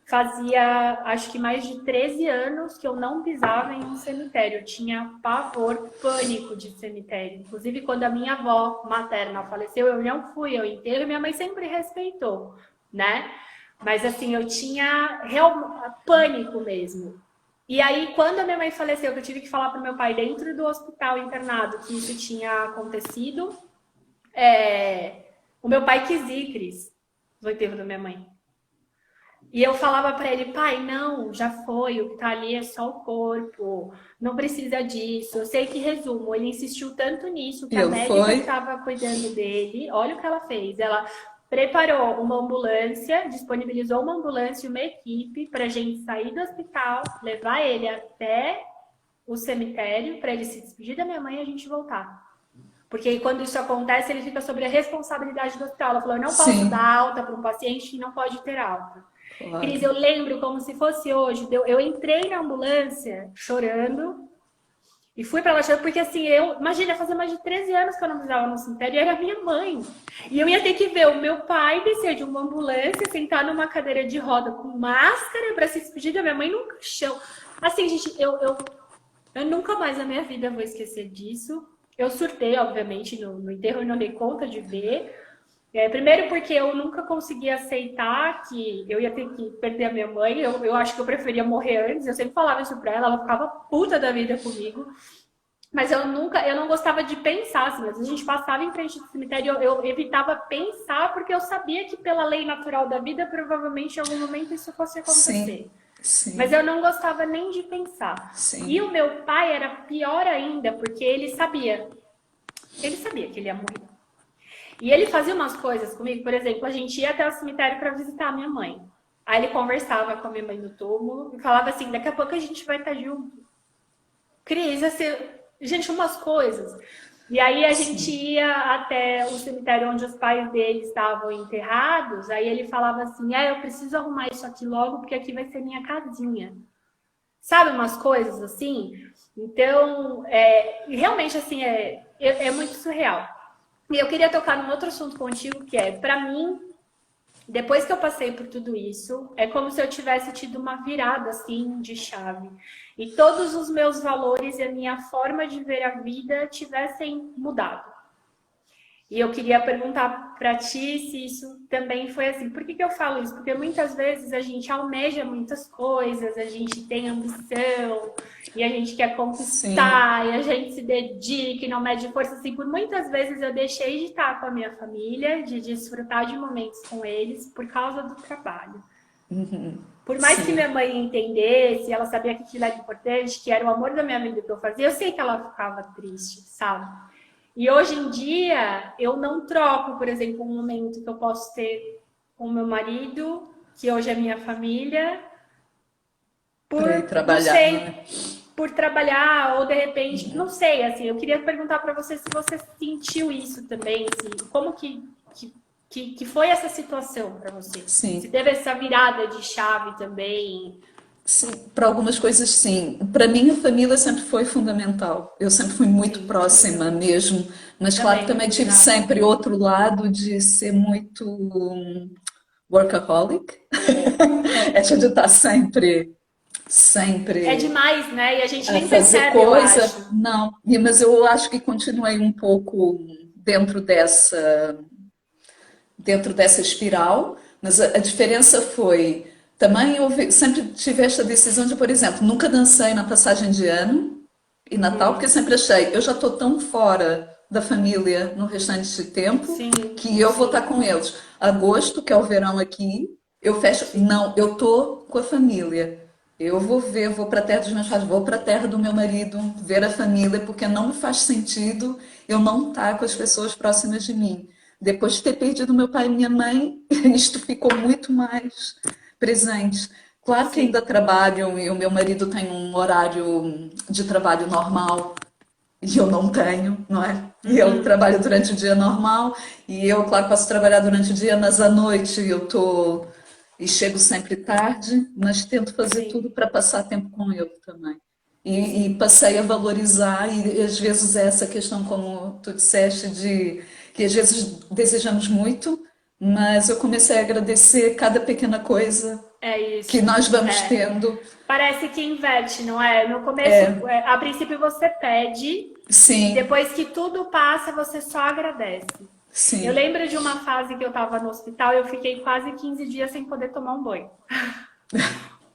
Fazia, acho que mais de 13 anos que eu não pisava em um cemitério. Eu tinha pavor, pânico de cemitério. Inclusive, quando a minha avó materna faleceu, eu não fui ao enterro e minha mãe sempre respeitou, né? Mas assim, eu tinha pânico mesmo. E aí, quando a minha mãe faleceu, que eu tive que falar para o meu pai dentro do hospital internado que isso tinha acontecido, o meu pai quis ir, Cris, no enterro da minha mãe. E eu falava para ele: pai, não, já foi, o que tá ali é só o corpo, não precisa disso. Eu sei que, resumo, ele insistiu tanto nisso que a Eu médica que fui, estava cuidando dele, olha o que ela fez. Ela preparou uma ambulância, disponibilizou uma ambulância e uma equipe para a gente sair do hospital, levar ele até o cemitério para ele se despedir da minha mãe e a gente voltar. Porque quando isso acontece, ele fica sobre a responsabilidade do hospital. Ela falou: eu não posso dar sim, alta para um paciente que não pode ter alta. Cris, claro. eu lembro como se fosse hoje. Eu entrei na ambulância chorando e fui para lá chorando, porque assim, imagina, fazer mais de 13 anos que eu não pisava no cemitério e era minha mãe. E eu ia ter que ver o meu pai descer de uma ambulância, sentar numa cadeira de roda com máscara para se despedir da minha mãe num caixão. Assim, gente, eu nunca mais na minha vida vou esquecer disso. Eu surtei, obviamente, no enterro, e não dei conta de ver. Primeiro porque eu nunca consegui aceitar que eu ia ter que perder a minha mãe. Eu acho que eu preferia morrer antes. Eu sempre falava isso pra ela ficava puta da vida comigo. Mas eu não gostava de pensar, assim. Às vezes a gente passava em frente do cemitério, eu evitava pensar, porque eu sabia que pela lei natural da vida, provavelmente em algum momento isso fosse Sim, acontecer. Mas sim, eu não gostava nem de pensar. E sim. o meu pai era pior ainda, porque ele sabia. Ele sabia que ele ia morrer. E ele fazia umas coisas comigo, por exemplo, a gente ia até o cemitério para visitar a minha mãe. Aí ele conversava com a minha mãe no túmulo e falava assim: daqui a pouco a gente vai estar junto. Cris, assim, gente, umas coisas. E aí a gente Sim. ia até o cemitério onde os pais dele estavam enterrados. Aí ele falava assim: eu preciso arrumar isso aqui logo, porque aqui vai ser minha casinha. Sabe, umas coisas assim? Então, realmente, assim, é muito surreal. E eu queria tocar num outro assunto contigo, que é, para mim, depois que eu passei por tudo isso, é como se eu tivesse tido uma virada, assim, de chave. E todos os meus valores e a minha forma de ver a vida tivessem mudado. E eu queria perguntar para ti se isso também foi assim. Por que que eu falo isso? Porque muitas vezes a gente almeja muitas coisas, a gente tem ambição, e a gente quer Sim, conquistar, e a gente se dedica e não mede força. Assim, por muitas vezes eu deixei de estar com a minha família, de desfrutar de momentos com eles por causa do trabalho. Uhum. Por mais que minha Sim, mãe entendesse, ela sabia que aquilo era importante, que era o amor da minha vida que eu fazia, eu sei que ela ficava triste, sabe? E hoje em dia, eu não troco, por exemplo, um momento que eu posso ter com o meu marido, que hoje é minha família, para ir por, não trabalhar, não é? sei, por trabalhar, ou de repente, não sei, assim, eu queria perguntar para você se você sentiu isso também, se, como que foi essa situação para você? Se Sim. teve essa virada de chave também? Sim, para algumas coisas sim. Para mim a família sempre foi fundamental. Eu sempre fui muito Sim, que próxima legal. mesmo, mas claro que Também, também tive exato. sempre outro lado de ser muito workaholic. É. Essa de estar sempre, É sempre demais, né? E a gente a nem fazer percebe, eu coisa. acho. Não, mas eu acho que continuei um pouco dentro dessa espiral, mas a diferença foi também eu sempre tive esta decisão de, por exemplo, nunca dancei na passagem de ano e Natal, porque eu sempre achei, eu já estou tão fora da família no restante de tempo Sim, que eu vou estar sim, com eles. Agosto, que é o verão aqui, eu fecho, sim, não, eu estou com a família. Eu vou ver, vou para a terra dos meus pais, vou para a terra do meu marido, ver a família, porque não me faz sentido eu não estar com as pessoas próximas de mim. Depois de ter perdido meu pai e minha mãe, isto ficou muito mais presente. Claro que ainda sim. trabalho e o meu marido tem um horário de trabalho normal e eu não tenho, não é? E ele Uhum, trabalha durante o dia normal e eu, claro, posso trabalhar durante o dia, mas à noite eu estou e chego sempre tarde, mas tento fazer tudo sim, para passar tempo com ele também. E sim. passei a valorizar, e às vezes é essa questão, como tu disseste, de que às vezes desejamos muito, mas eu comecei a agradecer cada pequena coisa É que isso. nós vamos É. tendo. Parece que inverte, não é? No começo, a princípio você pede, e Sim, depois que tudo passa, você só agradece. Eu sim. lembro de uma fase que eu estava no hospital e eu fiquei quase 15 dias sem poder tomar um banho.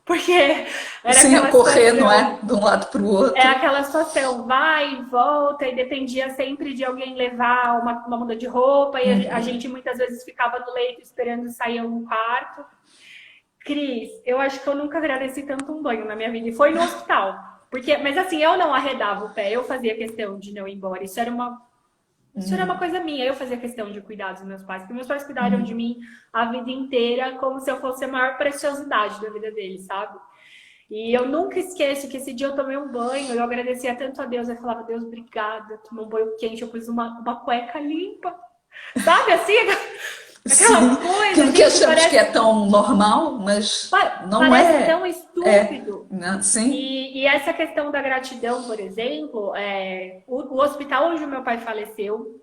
Porque era Sim, a aquela correr, não é? situação, De um lado para o é outro. aquela situação, vai e volta, e dependia sempre de alguém levar uma muda de roupa, e a gente muitas vezes ficava no leito esperando sair um quarto. Cris, eu acho que eu nunca agradeci tanto um banho na minha vida, e foi no hospital. Porque, mas assim, eu não arredava o pé, eu fazia questão de não ir embora. Isso era uma coisa minha, eu fazia questão de cuidar dos meus pais, porque meus pais cuidaram de mim a vida inteira como se eu fosse a maior preciosidade da vida deles, sabe? E eu nunca esqueço que esse dia eu tomei um banho, eu agradecia tanto a Deus, eu falava, Deus, obrigada, tomei um banho quente, eu pus uma cueca limpa, sabe assim? Aquela Sim, coisa, aquilo que gente, achamos que é tão normal, mas não parece é. tão É, estúpido. né? Sim. E essa questão da gratidão, por exemplo, o hospital onde o meu pai faleceu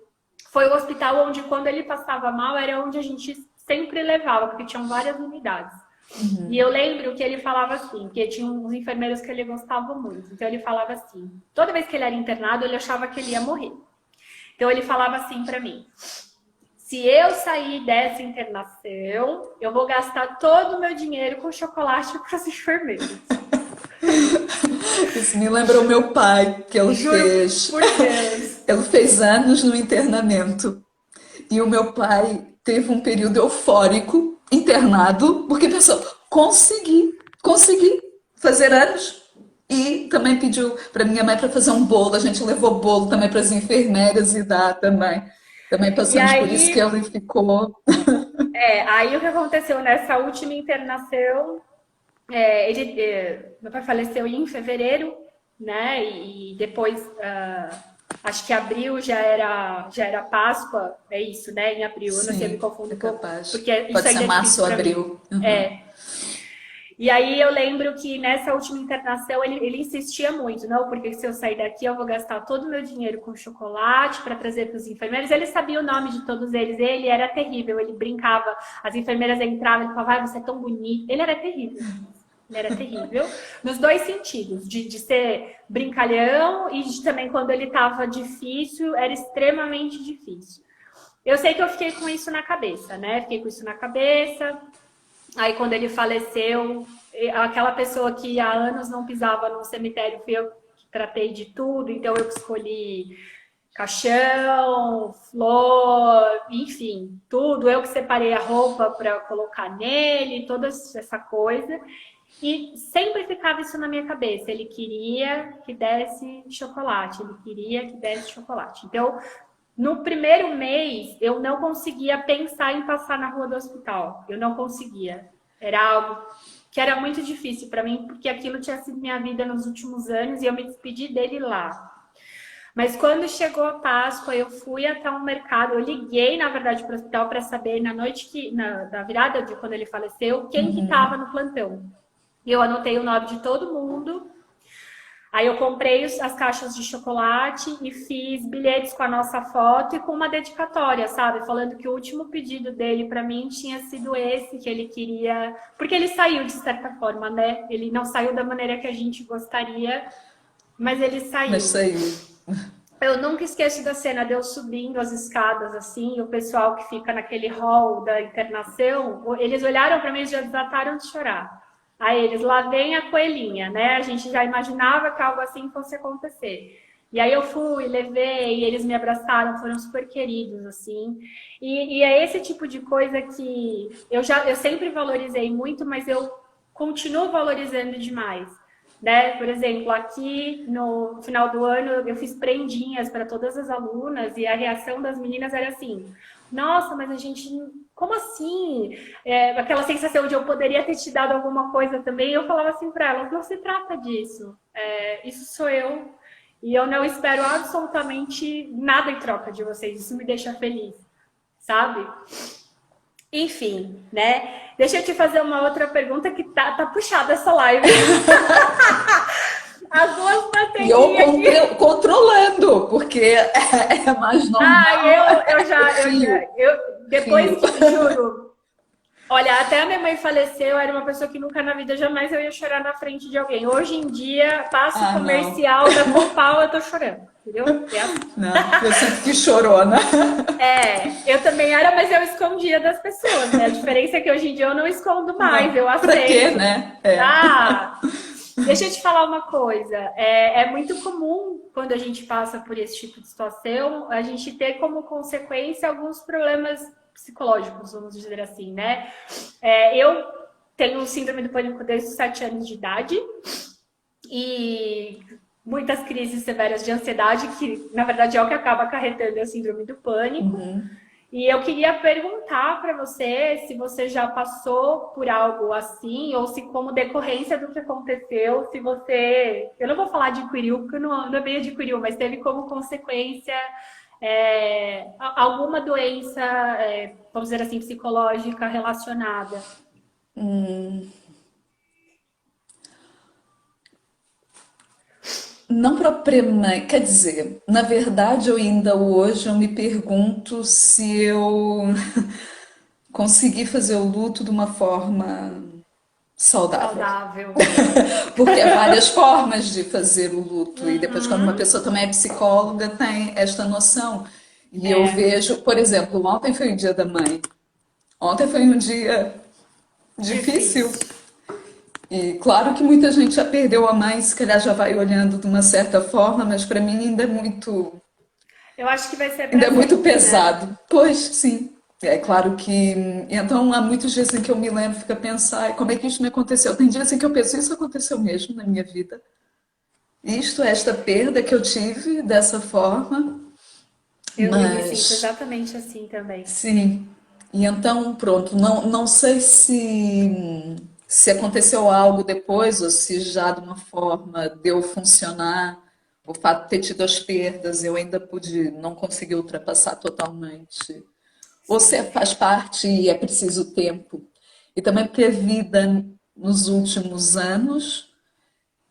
foi o hospital onde, quando ele passava mal, era onde a gente sempre levava, porque tinham várias unidades. E eu lembro que ele falava assim, que tinha uns enfermeiros que ele gostava muito. Então ele falava assim, toda vez que ele era internado, ele achava que ele ia morrer. Então ele falava assim para mim: se eu sair dessa internação, eu vou gastar todo o meu dinheiro com chocolate para os enfermeiros. Isso me lembra o meu pai, que ele Juro fez. por Deus. Ele fez anos no internamento. E o meu pai teve um período eufórico internado, porque pensou: consegui fazer anos. E também pediu para minha mãe para fazer um bolo. A gente levou bolo também para as enfermeiras e dá também. Também E passamos por isso que aí, ele ficou. aí o que aconteceu nessa última internação, meu pai faleceu em fevereiro, né? E depois, acho que abril já era Páscoa, é isso, né? Em abril, eu não sei, eu me Sim, confundo é um pouco, capaz. porque isso Pode ser ainda é março difícil ou para mim. abril. Uhum. É, e aí eu lembro que nessa última internação ele insistia muito, não, porque se eu sair daqui eu vou gastar todo o meu dinheiro com chocolate para trazer para os enfermeiros. Ele sabia o nome de todos eles, ele era terrível, ele brincava, as enfermeiras entravam, ele falava, você é tão bonito. Ele era terrível. Ele era terrível, nos dois sentidos, de ser brincalhão e de também quando ele estava difícil, era extremamente difícil. Eu sei que eu fiquei com isso na cabeça, né? Fiquei com isso na cabeça. Aí, quando ele faleceu, aquela pessoa que há anos não pisava no cemitério, fui eu que tratei de tudo, então eu escolhi caixão, flor, enfim, tudo. Eu que separei a roupa para colocar nele, toda essa coisa. E sempre ficava isso na minha cabeça. Ele queria que desse chocolate, ele queria que desse chocolate. Então, no primeiro mês, eu não conseguia pensar em passar na rua do hospital. Eu não conseguia. Era algo que era muito difícil para mim, porque aquilo tinha sido minha vida nos últimos anos e eu me despedi dele lá. Mas quando chegou a Páscoa, eu fui até um mercado. Eu liguei, na verdade, para o hospital para saber, na noite da virada de quando ele faleceu, quem que estava no plantão. E eu anotei o nome de todo mundo. Aí eu comprei as caixas de chocolate e fiz bilhetes com a nossa foto e com uma dedicatória, sabe? Falando que o último pedido dele para mim tinha sido esse, que ele queria... Porque ele saiu de certa forma, né? Ele não saiu da maneira que a gente gostaria, mas ele saiu. Mas saiu. Eu nunca esqueço da cena de eu subindo as escadas, assim, e o pessoal que fica naquele hall da internação, eles olharam para mim e já desataram de chorar. Aí eles, lá vem a coelhinha, né? A gente já imaginava que algo assim fosse acontecer. E aí eu fui, levei, eles me abraçaram, foram super queridos, assim. E é esse tipo de coisa que eu sempre valorizei muito, mas eu continuo valorizando demais. Né? Por exemplo, aqui no final do ano eu fiz prendinhas para todas as alunas e a reação das meninas era assim: nossa, mas a gente, como assim? Aquela sensação de eu poderia ter te dado alguma coisa também. Eu falava assim para elas: não se trata disso, isso sou eu e eu não espero absolutamente nada em troca de vocês. Isso me deixa feliz, sabe? Enfim, né? Deixa eu te fazer uma outra pergunta que tá puxada essa live. As duas E eu baterias controlando, porque é mais normal. Depois, juro. Olha, até a minha mãe faleceu, era uma pessoa que nunca na vida jamais eu ia chorar na frente de alguém. Hoje em dia, passo comercial da Compal, eu tô chorando, entendeu? Não, eu sempre fui chorona. Eu também era, mas eu escondia das pessoas, né? A diferença é que hoje em dia eu não escondo mais, eu aceito. Pra quê, né? Deixa eu te falar uma coisa. É muito comum, quando a gente passa por esse tipo de situação, a gente ter como consequência alguns problemas psicológicos, vamos dizer assim, né? Eu tenho síndrome do pânico desde os 7 anos de idade e muitas crises severas de ansiedade, que na verdade é o que acaba acarretando a síndrome do pânico. E eu queria perguntar para você se você já passou por algo assim, ou se como decorrência do que aconteceu, se você... Eu não vou falar adquiriu, porque não é bem adquiriu, mas teve como consequência alguma doença, vamos dizer assim, psicológica relacionada. Não propriamente, quer dizer, na verdade, ainda hoje eu me pergunto se eu consegui fazer o luto de uma forma saudável. Porque há várias formas de fazer o luto. E depois, quando uma pessoa também é psicóloga, tem esta noção. E eu vejo, por exemplo, ontem foi o Dia da Mãe. Ontem foi um dia difícil. E claro que muita gente já perdeu a mãe, se calhar já vai olhando de uma certa forma, mas para mim ainda é muito... Eu acho que vai ser ainda é muito sempre, pesado. né? Pois, sim. É claro que... Então, há muitos dias em que eu me lembro, fico a pensar, como é que isto me aconteceu? Tem dias em que eu penso, isso aconteceu mesmo na minha vida? Esta perda que eu tive dessa forma. Eu me sinto exatamente assim também. Sim. E então, pronto, não sei se aconteceu algo depois ou se já de uma forma deu funcionar. O fato de ter tido as perdas, eu ainda não consegui ultrapassar totalmente. Ou se faz parte e é preciso tempo. E também porque a vida nos últimos anos,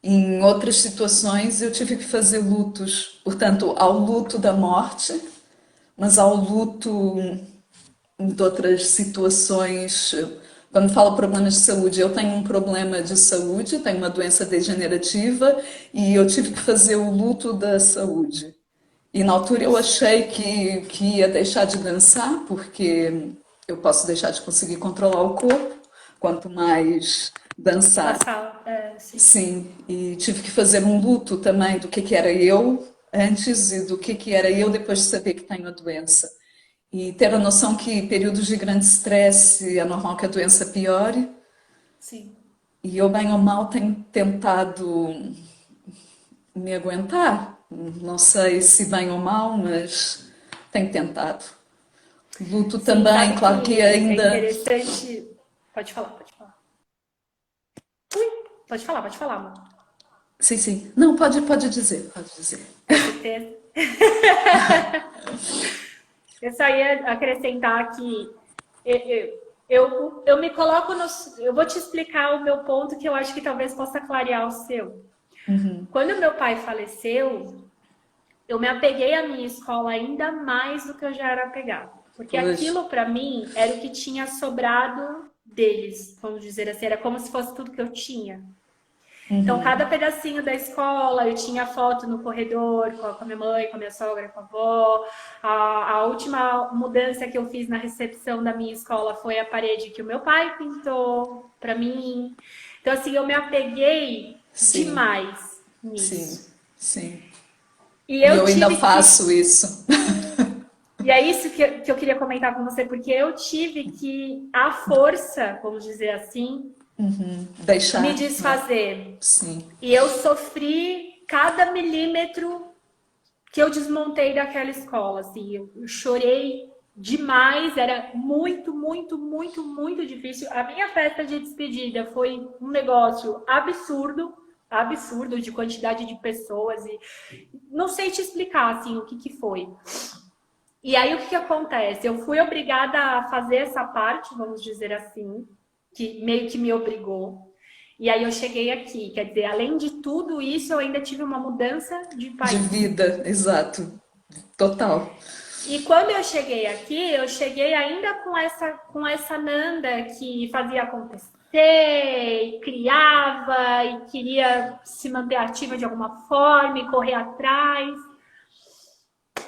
em outras situações, eu tive que fazer lutos. Portanto, ao luto da morte, mas ao luto de outras situações. Quando falo problemas de saúde, eu tenho um problema de saúde, tenho uma doença degenerativa e eu tive que fazer o luto da saúde. E na altura eu achei que ia deixar de dançar, porque eu posso deixar de conseguir controlar o corpo, quanto mais dançar. Sim. Sim, e tive que fazer um luto também do que era eu, antes e do que era eu depois de saber que tenho a doença. E ter a noção que períodos de grande estresse é normal que a doença piore. Sim. E eu, bem ou mal, tenho tentado me aguentar. Não sei se bem ou mal, mas tenho tentado. Luto Sim, também, sabe claro que que é ainda. interessante. Pode falar, pode falar. Pode falar, amor. Sim, sim. Não, pode dizer, pode dizer. Tem certeza? Eu só ia acrescentar que eu me coloco no. Eu vou te explicar o meu ponto que eu acho que talvez possa clarear o seu. Quando meu pai faleceu, eu me apeguei à minha escola ainda mais do que eu já era apegada. Porque Pois. aquilo, para mim, era o que tinha sobrado deles, vamos dizer assim. Era como se fosse tudo que eu tinha. Então, cada pedacinho da escola, eu tinha foto no corredor com a minha mãe, com a minha sogra, com a avó. A última mudança que eu fiz na recepção da minha escola foi a parede que o meu pai pintou para mim. Então, assim, eu me apeguei Sim, demais sim, nisso. sim. E E eu eu ainda tive que. faço isso. E é isso que eu queria comentar com você, porque eu tive que, à força, vamos dizer assim, me Deixar, né? desfazer. Sim. E eu sofri cada milímetro que eu desmontei daquela escola, assim, eu chorei demais, era muito, muito, muito, muito difícil. A minha festa de despedida foi um negócio absurdo, absurdo de quantidade de pessoas e não sei te explicar assim o que que foi. E aí o que que acontece? Eu fui obrigada a fazer essa parte, vamos dizer assim, que meio que me obrigou. E aí eu cheguei aqui, quer dizer, além de tudo isso, eu ainda tive uma mudança de De país. vida, exato. Total. E quando eu cheguei aqui, eu cheguei ainda com essa Nanda que fazia acontecer, e criava e queria se manter ativa de alguma forma e correr atrás,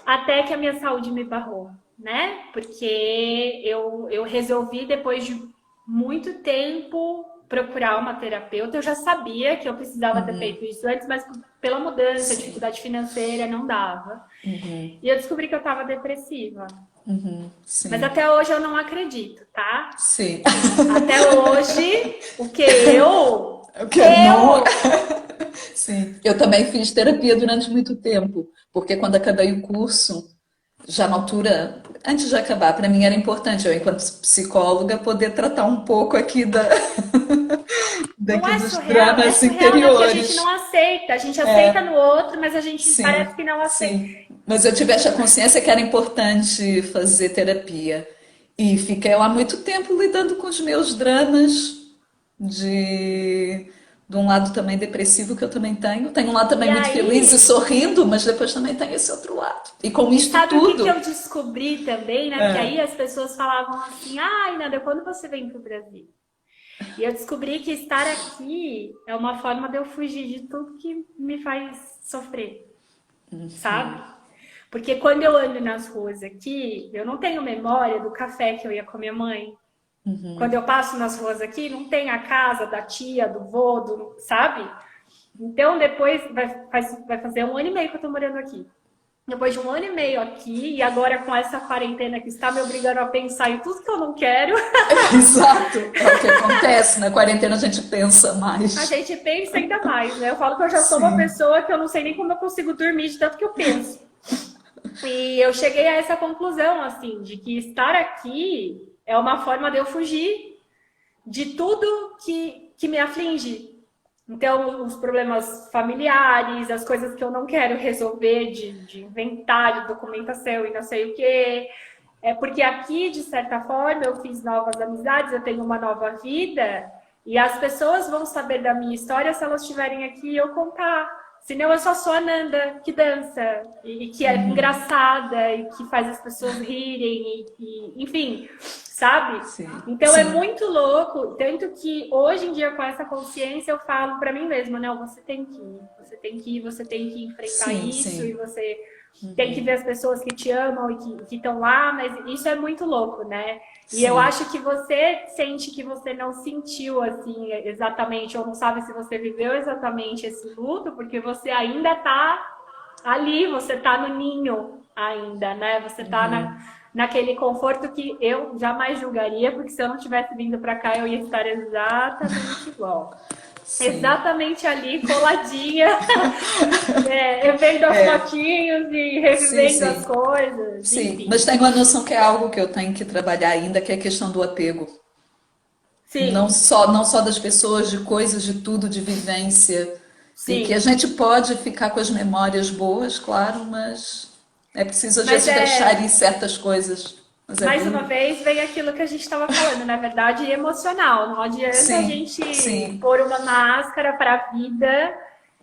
até que a minha saúde me barrou, né? Porque eu resolvi, depois de muito tempo, procurar uma terapeuta. Eu já sabia que eu precisava ter feito isso antes, mas pela mudança, Sim, dificuldade financeira, não dava. E eu descobri que eu estava depressiva. Mas sim, até hoje eu não acredito, tá? sim. Até hoje, o que eu, O que não. eu, Sim. Eu também fiz terapia durante muito tempo, porque quando acabei o curso, já na altura, antes de acabar, para mim era importante, eu, enquanto psicóloga, poder tratar um pouco aqui não daqui é dos surreal, é dramas surreal, né? Porque a gente não interiores. aceita, a gente aceita no outro, mas a gente parece Sim, que não aceita. sim. Mas eu tive essa consciência que era importante fazer terapia. E fiquei lá muito tempo lidando com os meus dramas de um lado também depressivo que eu também tenho. Tenho um lado E também muito feliz e aí, sorrindo, mas depois também tem esse outro lado. E com e isto sabe o que que eu tudo, descobri também, né? Porque aí as pessoas falavam assim, ai, Nanda, quando você vem pro Brasil? E eu descobri que estar aqui é uma forma de eu fugir de tudo que me faz sofrer, sabe? Porque quando eu ando nas ruas aqui, eu não tenho memória do café que eu ia com a minha mãe. Quando eu passo nas ruas aqui, não tem a casa da tia, do vô, sabe? Então, depois, vai fazer 1 ano e meio que eu tô morando aqui. Depois de 1 ano e meio aqui, e agora com essa quarentena que está me obrigando a pensar em tudo que eu não quero, exato, é o que acontece. Na quarentena a gente pensa a mais. gente pensa ainda mais, né? Eu falo que eu já sou uma Sim, pessoa que eu não sei nem como eu consigo dormir de tanto que eu penso. E eu cheguei a essa conclusão, assim, de que estar aqui é uma forma de eu fugir de tudo que me aflige. Então, os problemas familiares, as coisas que eu não quero resolver, de inventário, documentação e não sei o quê. É porque aqui, de certa forma, eu fiz novas amizades, eu tenho uma nova vida, e as pessoas vão saber da minha história se elas estiverem aqui e eu contar. Senão eu só sou a Nanda que dança, e que é engraçada, e que faz as pessoas rirem, enfim, sabe? sim, Então é sim, muito louco, tanto que hoje em dia, com essa consciência, eu falo para mim mesma, não, você tem que ir, você tem que ir, você tem que enfrentar sim, isso, e sim. você tem que ver as pessoas que te amam e que estão lá, mas isso é muito louco, né? E eu Sim. acho que você sente que você não sentiu assim exatamente, ou não sabe se você viveu exatamente esse luto, porque você ainda tá ali, você tá no ninho ainda, né? Você tá naquele conforto que eu jamais julgaria, porque se eu não tivesse vindo para cá, eu ia estar exatamente igual. Sim. Exatamente ali, coladinha, eu vendo as fotinhos e Sim, revivendo as sim. coisas, Sim, enfim. mas tem uma noção que é algo que eu tenho que trabalhar ainda, que é a questão do apego. Sim, Não só das pessoas, de coisas, de tudo, de vivência. E que a sim. gente pode ficar com as memórias boas, claro, mas é preciso às Mas vezes deixar ir é, certas coisas. Mas é mais uma duro. vez, vem aquilo que a gente estava falando, na verdade, emocional. Não adianta a Sim, gente sim, pôr uma máscara para a vida.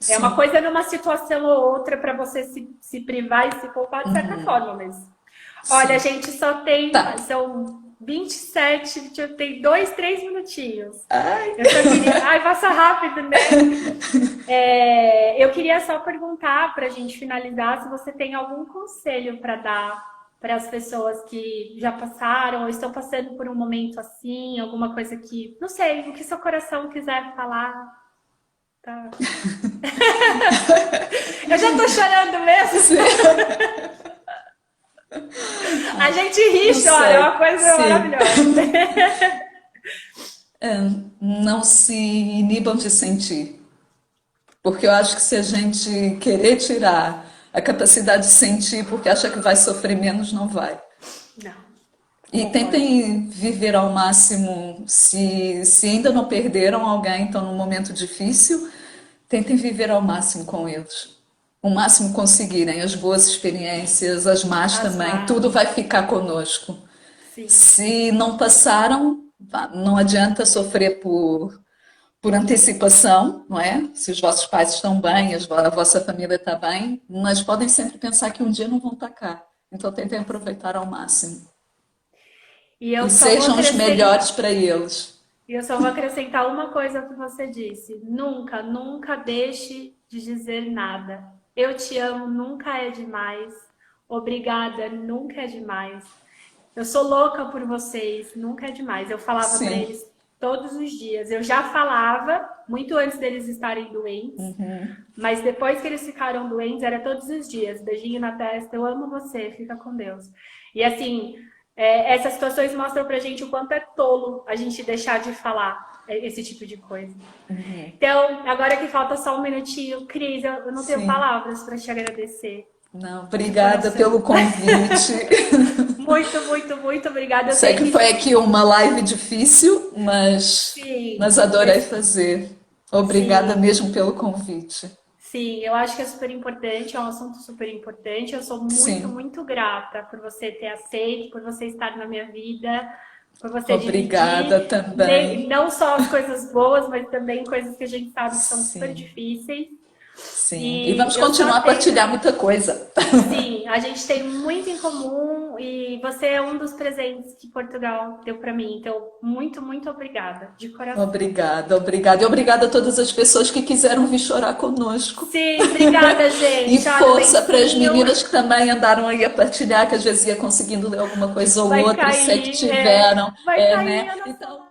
É uma sim. coisa numa situação ou outra para você se privar e se poupar de certa forma, mas olha, a Sim. gente só tem, Tá. são 27, tem 2, 3 minutinhos. Ai, Eu só queria. Ai, passa rápido, né? Eu queria só perguntar para a gente finalizar se você tem algum conselho para dar para as pessoas que já passaram ou estão passando por um momento assim, alguma coisa que, não sei, o que seu coração quiser falar, tá? Eu já tô chorando mesmo. sim, A gente ri, não chora, é sei. uma coisa Sim. maravilhosa. Não se inibam de sentir. Porque eu acho que se a gente querer tirar a capacidade de sentir porque acha que vai sofrer menos, não vai. Não, E concordo. tentem viver ao máximo, se ainda não perderam alguém, estão num momento difícil, tentem viver ao máximo com eles. O máximo conseguirem, as boas experiências, as más As também, tudo más, vai ficar conosco. sim. Se não passaram, não adianta sofrer por antecipação, não é? Se os vossos pais estão bem, a vossa família está bem, mas podem sempre pensar que um dia não vão estar cá. Então tentem aproveitar ao máximo. E E sejam os melhores para eles. eu só vou acrescentar uma coisa ao que você disse. Nunca, nunca deixe de dizer nada. Eu te amo, nunca é demais. Obrigada, nunca é demais. Eu sou louca por vocês, nunca é demais. Eu falava para Sim, eles todos os dias. Eu já falava muito antes deles estarem doentes, mas depois que eles ficaram doentes, era todos os dias. Beijinho na testa, eu amo você, fica com Deus. E assim, essas situações mostram pra gente o quanto é tolo a gente deixar de falar esse tipo de coisa. Então, agora que falta só um minutinho, Cris, eu não tenho sim. palavras para te agradecer Não, de obrigada coração. pelo convite. Muito, muito, muito obrigada. Eu Sei sei que que foi aqui uma live difícil, mas sim, adorei fazer. Obrigada sim, mesmo pelo convite. sim, eu acho que é super importante, é um assunto super importante. Eu sou muito, Sim, muito grata por você ter aceito, por você estar na minha vida, por você obrigada dividir também. não só as coisas boas, mas também coisas que a gente sabe que são super Sim, difíceis. sim. E E vamos eu só continuar a partilhar tenho. muita coisa. Sim, a gente tem muito em comum e você é um dos presentes que Portugal deu para mim. Então, muito, muito obrigada, de coração. Obrigada, obrigada. E obrigada a todas as pessoas que quiseram vir chorar conosco. Sim, obrigada, E gente. Olha, o força para as lencinho meninas que também andaram aí a partilhar, que às vezes ia conseguindo ler alguma coisa ou vai outra, e sei que cair, tiveram, vai cair, né? a nossa Então,